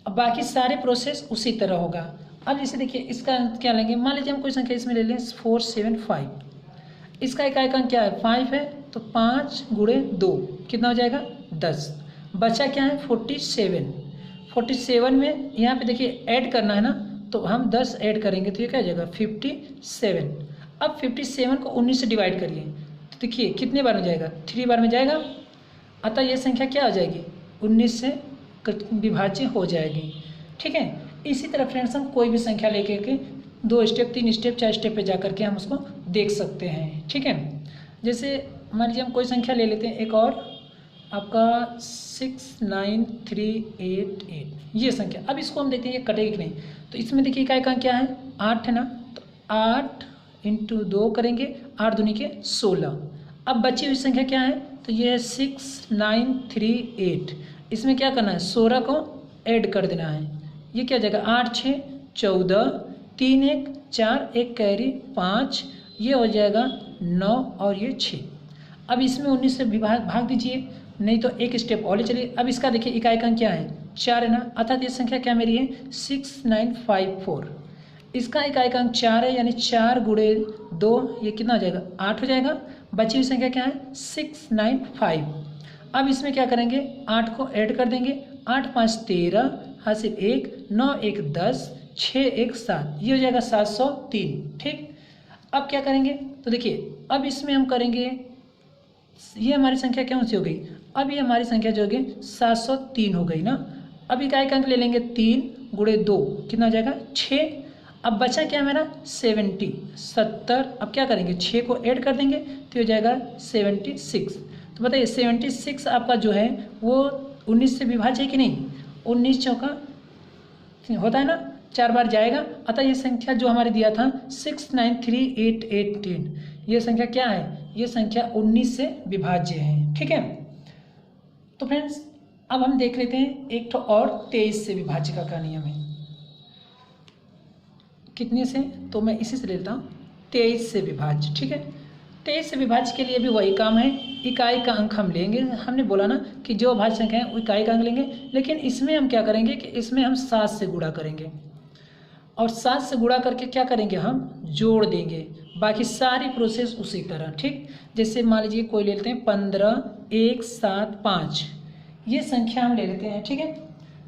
अब बाकी सारे प्रोसेस उसी तरह होगा। अब जैसे देखिए इसका क्या लेंगे, मान लीजिए हम कोई संख्या इसमें ले लें 475, इसका इकाई का अंक क्या है 5 है, तो 5 गुणे 2 कितना हो जाएगा 10। बचा क्या है 47 में यहाँ पे देखिए ऐड करना है ना, तो हम 10 ऐड करेंगे तो ये क्या हो जाएगा 57। अब 57 को 19 से डिवाइड करिए तो देखिए कितने बार में जाएगा 3 बार में जाएगा, अतः ये संख्या क्या हो जाएगी 19 से विभाज्य हो जाएगी, ठीक है। इसी तरह फ्रेंड्स हम कोई भी संख्या लेके के 2 स्टेप 3 स्टेप 4 स्टेप पे जा करके हम उसको देख सकते हैं, ठीक है। जैसे मान लीजिए हम कोई संख्या ले लेते हैं, एक और आपका 69388 ये संख्या। अब इसको हम देखते हैं ये कटेगी कि नहीं। तो इसमें देखिए इकाई का क्या है 8 है ना, तो 8 × 2 करेंगे, 8 दूनी के 16। अब बची हुई संख्या क्या है, तो ये है 6938। इसमें क्या करना है 16 को ऐड कर देना है, ये क्या जाएगा 8 6 14, 3 1 4 1 कैरी 5, ये हो जाएगा 9 और ये 6। अब इसमें 19 से भाग दीजिए, नहीं तो एक स्टेप और ले चलिए। अब इसका देखिए इकाई का क्या है 4 है ना, अर्थात ये संख्या क्या मेरी है 6954। इसका इकाई का अंक 4 है, यानी 4 गुणे 2 ये कितना हो जाएगा 8 हो जाएगा। बची हुई संख्या क्या है 695। अब इसमें क्या करेंगे 8 को ऐड कर देंगे, 8 5 13, हासिल 1, 9 1 10, 6 1 7, ये हो जाएगा 703, ठीक। अब क्या करेंगे तो देखिए अब इसमें हम करेंगे, ये हमारी संख्या क्या सी हो गई, अब ये हमारी संख्या जो हो गई 703 हो गई ना। अब इकाई का अंक ले लेंगे 3 गुणे 2 कितना हो जाएगा 6। अब बचा क्या मेरा 70। अब क्या करेंगे 6 को ऐड कर देंगे तो हो जाएगा 76। तो बताइए 76 आपका जो है वो 19 से विभाज्य है कि नहीं। 19 चौका होता है ना, 4 बार जाएगा, अतः ये संख्या जो हमारे दिया था 6938810 ये संख्या क्या है, ये संख्या 19 से विभाज्य है, ठीक है। तो फ्रेंड्स अब हम देख लेते हैं एक तो और 23 से विभाज्य का क्या नियम है। कितने से, तो मैं इसी से लेता हूँ 23 से विभाज्य, ठीक है। 23 से विभाज्य के लिए भी वही काम है, इकाई का अंक हम लेंगे। हमने बोला ना कि जो भाज्य संख्या है वो इकाई का अंक लेंगे, लेकिन इसमें हम क्या करेंगे कि इसमें हम 7 से गुणा करेंगे, और 7 से गुणा करके क्या करेंगे हम जोड़ देंगे। बाकी सारी प्रोसेस उसी तरह, ठीक। जैसे मान लीजिए कोई ले लेते हैं 15 1 7 5 ये संख्या हम ले लेते हैं, ठीक है।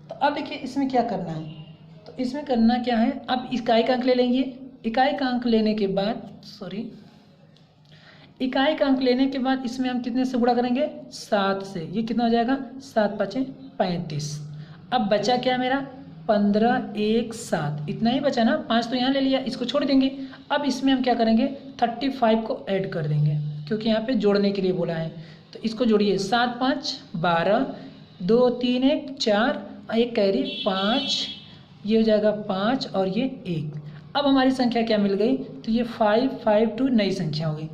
तो अब देखिए इसमें क्या करना है, तो इसमें करना क्या है, अब इकाई का अंक ले लेंगे इकाई का अंक लेने के बाद इकाई का अंक लेने के बाद इसमें हम कितने से गुणा करेंगे? 7 से। ये कितना हो जाएगा? 7 5 35। अब बचा क्या मेरा? 15 1 7, इतना ही बचा ना। 5 तो यहाँ ले लिया, इसको छोड़ देंगे। अब इसमें हम क्या करेंगे? 35 को ऐड कर देंगे, क्योंकि यहाँ पे जोड़ने के लिए बोला है। तो इसको जोड़िए, 7 5 12, 2 3 1 4, एक कैरी 5, ये हो जाएगा 5 और ये 1। अब हमारी संख्या क्या मिल गई? तो ये 5 5 2 नई संख्या हो गई।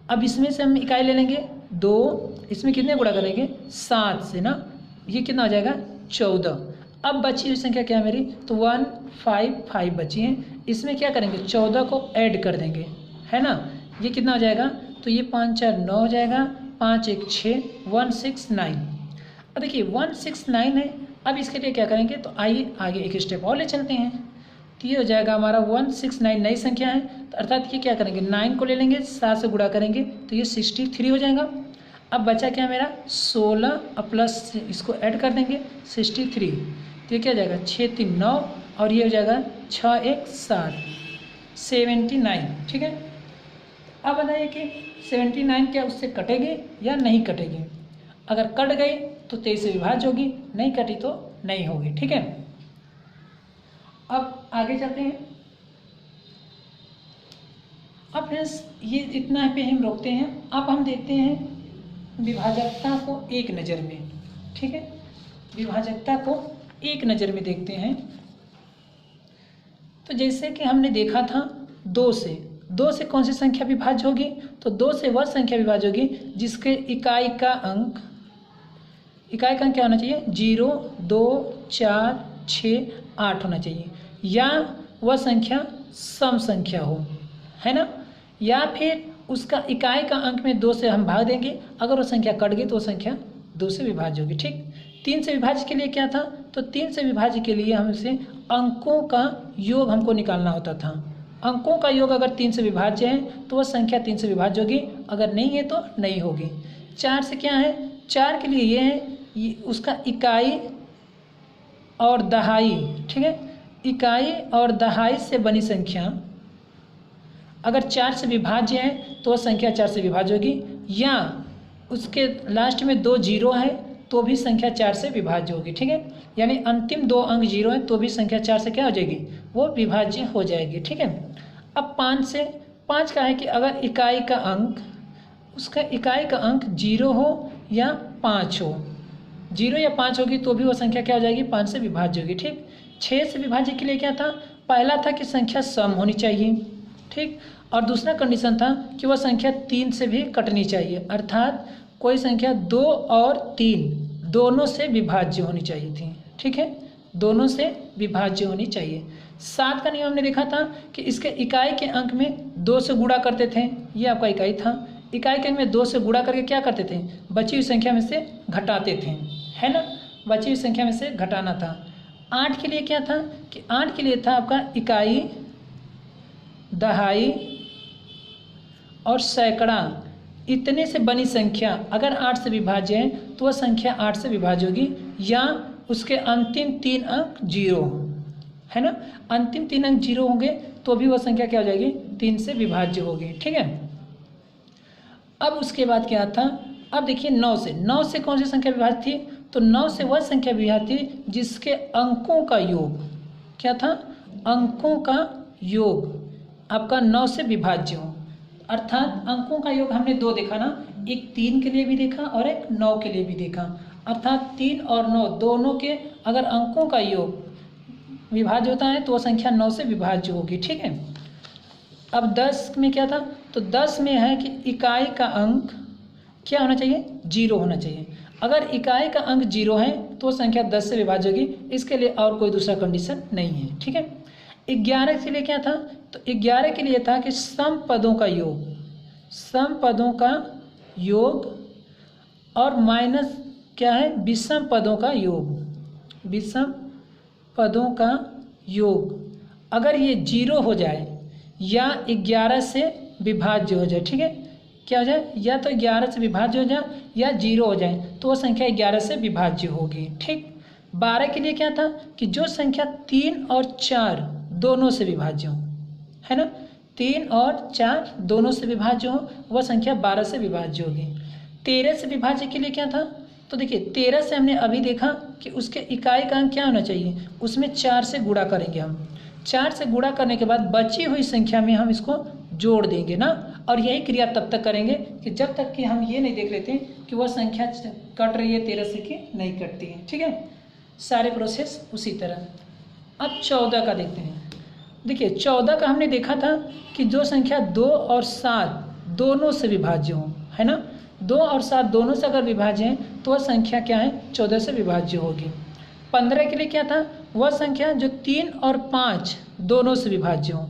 अब इसमें से हम इकाई ले लेंगे 2, इसमें कितने गुणा करेंगे? 7 से ना, ये कितना हो जाएगा? 14। अब बची हुई संख्या क्या है मेरी? तो 1 5 5 बची है। इसमें क्या करेंगे? 14 को ऐड कर देंगे, है ना। ये कितना हो जाएगा? तो ये 5 4 9 हो जाएगा, 5 1 6, 169। अब देखिए 169 है। अब इसके लिए क्या करेंगे? तो आइए आगे एक स्टेप और ले चलते हैं। तो ये हो जाएगा हमारा 169 नई संख्या है, तो अर्थात ये क्या करेंगे? 9 को ले लेंगे, 7 से गुणा करेंगे तो ये 63 हो जाएगा। अब बचा क्या मेरा? 16 और प्लस इसको ऐड कर देंगे 63, तो ये क्या हो जाएगा? 6 3 9 और ये हो जाएगा 6 1 7, 79। ठीक है। अब बताइए कि 79 क्या उससे कटेगी या नहीं कटेगी? अगर कट गई तो 23 से विभाज्य होगी, नहीं कटी तो नहीं होगी। ठीक है। अब आगे चलते हैं। अब फ्रेंड्स ये इतना पे हम रोकते हैं। अब हम देखते हैं विभाजकता को एक नज़र में। ठीक है, विभाजकता को एक नज़र में देखते हैं। तो जैसे कि हमने देखा था 2 से कौन सी संख्या विभाज्य होगी? तो 2 से वह संख्या विभाज्य होगी जिसके इकाई का अंक क्या होना चाहिए? 0 2 4 6 8 होना चाहिए, या वह संख्या सम संख्या हो, है ना। या फिर उसका इकाई का अंक में 2 से हम भाग देंगे, अगर वो संख्या कट गई तो वो संख्या 2 से विभाज्य होगी। ठीक। 3 से विभाज्य के लिए क्या था? तो 3 से विभाज्य के लिए हमसे अंकों का योग हमको निकालना होता था। अंकों का योग अगर 3 से विभाज्य है तो वह संख्या 3 से विभाज्य होगी, अगर नहीं है तो नहीं होगी। 4 से क्या है? 4 के लिए ये है, ये उसका इकाई और दहाई। ठीक है, इकाई और दहाई से बनी संख्या अगर 4 से विभाज्य है तो वह संख्या 4 से विभाज्य होगी, या उसके लास्ट में 2 जीरो है तो भी संख्या 4 से विभाज्य होगी। ठीक है, यानी अंतिम 2 अंक जीरो है तो भी संख्या 4 से क्या हो जाएगी? वो विभाज्य हो जाएगी। ठीक है। अब 5 का है कि अगर इकाई का अंक उसका इकाई का अंक 0 हो या 5 हो, 0 या 5 होगी तो भी वो संख्या क्या हो जाएगी? 5 से विभाज्य होगी। ठीक। 6 से विभाज्य के लिए क्या था? पहला था कि संख्या सम होनी चाहिए। ठीक। और दूसरा कंडीशन था कि वह संख्या 3 से भी कटनी चाहिए, अर्थात कोई संख्या 2 और 3 दोनों से विभाज्य होनी चाहिए थी। ठीक है, दोनों से विभाज्य होनी चाहिए। 7 का नियम हमने देखा था कि इसके इकाई के अंक में 2 से गुणा करते थे, ये आपका इकाई था। इकाई के अंक में 2 से गुणा करके क्या करते थे? बची हुई संख्या में से घटाते थे, है ना। बची हुई संख्या में से घटाना था। 8 के लिए क्या था? कि 8 के लिए था आपका इकाई, दहाई और सैकड़ा इतने से बनी संख्या अगर 8 से विभाज्य है तो वह संख्या 8 से विभाज्य होगी, या उसके अंतिम 3 अंक 0, है ना। अंतिम 3 अंक 0 होंगे तो भी वह संख्या क्या हो जाएगी? 3 से विभाज्य होगी। ठीक है। अब उसके बाद क्या था? अब देखिए 9 से कौन सी संख्या विभाज्य थी? तो 9 से वह संख्या विभाज्य थी जिसके अंकों का योग क्या था? अंकों का योग आपका 9 से विभाज्य हो, अर्थात अंकों का योग हमने 2 देखा ना, एक 3 के लिए भी देखा और एक 9 के लिए भी देखा, अर्थात 3 और 9 दोनों के अगर अंकों का योग विभाज्य होता है तो वह संख्या 9 से विभाज्य होगी। ठीक है। अब 10 में क्या था? तो 10 में है कि इकाई का अंक क्या होना चाहिए? 0 होना चाहिए। अगर इकाई का अंक 0 है तो संख्या 10 से विभाज्य होगी, इसके लिए और कोई दूसरा कंडीशन नहीं है। ठीक है। 11 के लिए क्या था? तो 11 के लिए था कि सम पदों का योग और माइनस क्या है? विषम पदों का योग अगर ये 0 हो जाए या 11 से विभाज्य हो जाए। ठीक है, क्या हो जाए? या तो 11 से विभाज्य हो जाए या 0 हो जाए तो वो संख्या 11 से विभाज्य होगी। ठीक। 12 के लिए क्या था? कि जो संख्या 3 और 4 दोनों से विभाज्य हो, है ना। 3 और 4 दोनों से विभाज्य हो वह संख्या 12 से विभाज्य होगी। 13 से विभाज्य के लिए क्या था, तो देखिए 13 से हमने अभी देखा कि उसके इकाई का अंक क्या होना चाहिए, उसमें 4 से गुणा करेंगे हम। 4 से गुणा करने के बाद बची हुई संख्या में हम इसको जोड़ देंगे ना, और यही क्रिया तब तक करेंगे कि जब तक कि हम ये नहीं देख लेते कि वह संख्या कट रही है 13 से कि नहीं कटती है। ठीक है, सारे प्रोसेस उसी तरह। अब 14 का देखते हैं। देखिए 14 का हमने देखा था कि जो संख्या 2 और 7 दोनों से विभाज्य हो, है ना। 2 और 7 दोनों से अगर विभाज्य हैं तो वह संख्या क्या है, 14 से विभाज्य होगी। 15 के लिए क्या था, वह संख्या जो 3 और 5 दोनों से विभाज्य हो,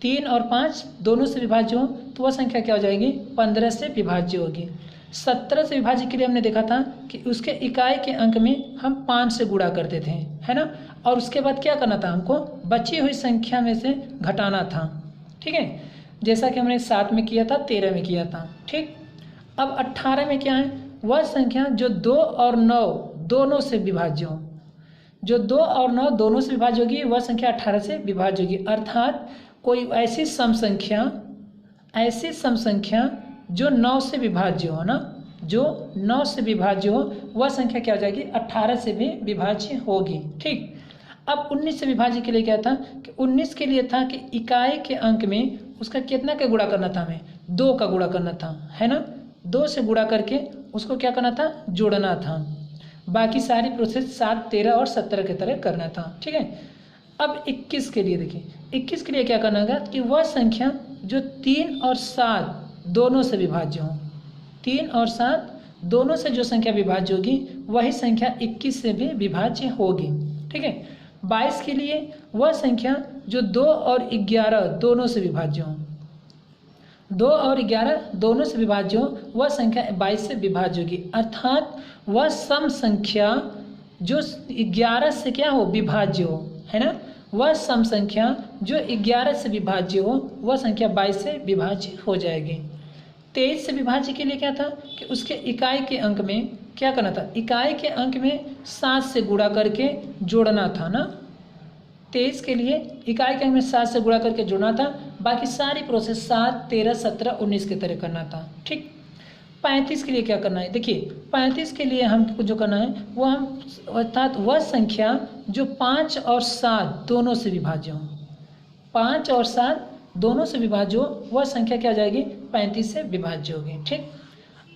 3 और 5 दोनों से विभाज्य हो तो वह संख्या क्या हो जाएगी, 15 से विभाज्य होगी। 17 से विभाज्य के लिए हमने देखा था कि उसके इकाई के अंक में हम 5 से गुणा करते थे, है ना, और उसके बाद क्या करना था, हमको बची हुई संख्या में से घटाना था। ठीक है, जैसा कि हमने 7 में किया था, 13 में किया था। ठीक, अब 18 में क्या है, वह संख्या जो 2 और 9 दोनों से विभाज्य हो, जो 2 और 9 दोनों से विभाज्य होगी वह संख्या 18 से विभाज्य होगी। अर्थात कोई ऐसी सम संख्या जो 9 से विभाज्य हो ना, जो 9 से विभाज्य हो वह संख्या क्या हो जाएगी, 18 से भी विभाज्य होगी। ठीक, अब 19 से विभाज्य के लिए क्या था कि 19 के लिए था कि इकाई के अंक में उसका कितना का गुणा करना था, हमें 2 का गुणा करना था, है ना। 2 से गुणा करके उसको क्या करना था, जोड़ना था। बाकी सारी प्रोसेस 7, 13 और 17 की तरह करना था। ठीक है, अब 21 के लिए देखिए, 21 के लिए क्या करना होगा कि वह संख्या जो 3 और 7 दोनों से विभाज्य हो, 3 और 7 दोनों से जो संख्या विभाज्य होगी वही संख्या 21 से भी विभाज्य होगी। ठीक है, 22 के लिए वह संख्या जो 2 और 11 दोनों से विभाज्य हो, 2 और 11 दोनों से विभाज्य हो वह संख्या 22 से विभाज्य होगी। अर्थात वह सम संख्या जो 11 से क्या हो, विभाज्य हो, है ना, वह सम संख्या जो 11 से विभाज्य हो वह संख्या 22 से विभाज्य हो जाएगी। 23 से विभाज्य के लिए क्या था कि उसके इकाई के अंक में क्या करना था, इकाई के अंक में 7 से गुणा करके जोड़ना था ना। 23 के लिए इकाई के अंक में 7 से गुणा करके जोड़ना था। बाकी सारी प्रोसेस 7, 13, 17, 19 की तरह करना था। ठीक, 35 के लिए क्या करना है, देखिए 35 के लिए हमको जो करना है वो हम अर्थात वह संख्या जो 5 और 7 दोनों से विभाज्य हो, 5 और 7 दोनों से विभाज्य हो वह संख्या क्या हो जाएगी, 35 से विभाज्य होगी। ठीक,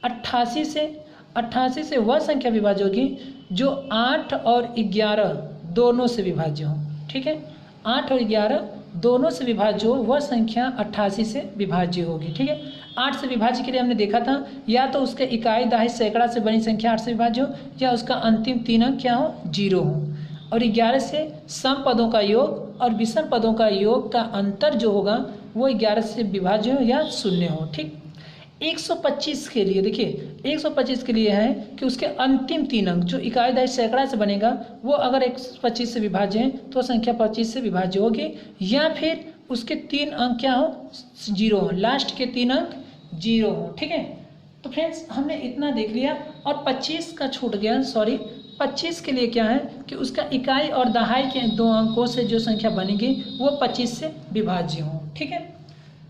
88 से वह संख्या विभाज्य होगी जो 8 और 11 दोनों से विभाज्य हो। ठीक है, 8 और 11 दोनों से विभाज्य हो वह संख्या 88 से विभाज्य होगी। ठीक है, 8 से विभाज्य के लिए हमने देखा था या तो उसके इकाई दहाई सैकड़ा से बनी संख्या 8 से विभाज्य हो या उसका अंतिम 3 अंक क्या हो, 0 हो। और 11 से सम पदों का योग और विषम पदों का योग का अंतर जो होगा वो 11 से विभाज्य हो या 0 हो। ठीक, 125 के लिए देखिए 125 के लिए है कि उसके अंतिम 3 अंक जो इकाई दहाई सैकड़ा से बनेगा वो अगर 125 से विभाज्य है तो संख्या 25 से विभाज्य होगी, या फिर उसके 3 अंक क्या हो, 0 हो, लास्ट के 3 अंक 0 हो। ठीक है, तो फ्रेंड्स हमने इतना देख लिया। और 25 का छूट गया, सॉरी 25 के लिए क्या है कि उसका इकाई और दहाई के 2 अंकों से जो संख्या बनेगी वो 25 से विभाज्य हो। ठीक है,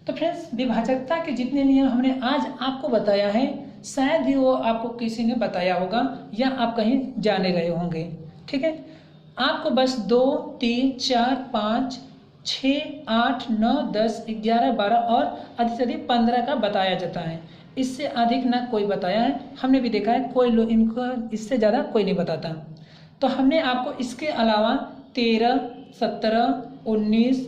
तो फ्रेंड्स विभाजकता के जितने नियम हमने आज आपको बताया है शायद ही वो आपको किसी ने बताया होगा या आप कहीं जाने रहे होंगे। ठीक है, आपको बस 2, 3, 4, 5, 6, 8, 9, 10, 11, 12 और अधिक से अधिक 15 का बताया जाता है। इससे अधिक ना कोई बताया है, हमने भी देखा है कोई लोग इनको इससे ज़्यादा कोई नहीं बताता। तो हमने आपको इसके अलावा 13, 17, 19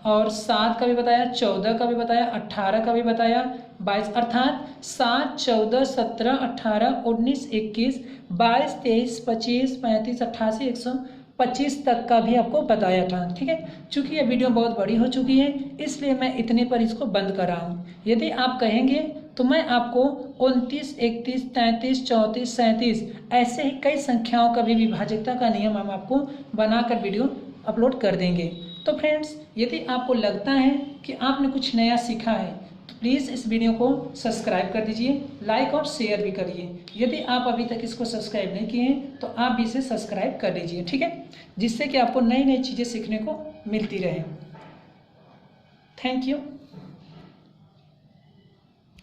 और 7 का भी बताया, 14 का भी बताया, 18 का भी बताया, 22 अर्थात 7, 14, 17, 18, 19, 21, 22, 23, 25, 35, 88, 125 तक का भी आपको बताया था। ठीक है, चूँकि ये वीडियो बहुत बड़ी हो चुकी है इसलिए मैं इतने पर इसको बंद कर रहा हूँ। यदि आप कहेंगे तो मैं आपको 29, 31, 33, 34, 37 ऐसे ही कई संख्याओं का भी विभाजकता का नियम हम आपको बनाकर वीडियो अपलोड कर देंगे। तो फ्रेंड्स यदि आपको लगता है कि आपने कुछ नया सीखा है तो प्लीज़ इस वीडियो को सब्सक्राइब कर दीजिए, लाइक और शेयर भी करिए। यदि आप अभी तक इसको सब्सक्राइब नहीं किए हैं तो आप भी इसे सब्सक्राइब कर लीजिए। ठीक है, जिससे कि आपको नई नई चीज़ें सीखने को मिलती रहे। Thank you.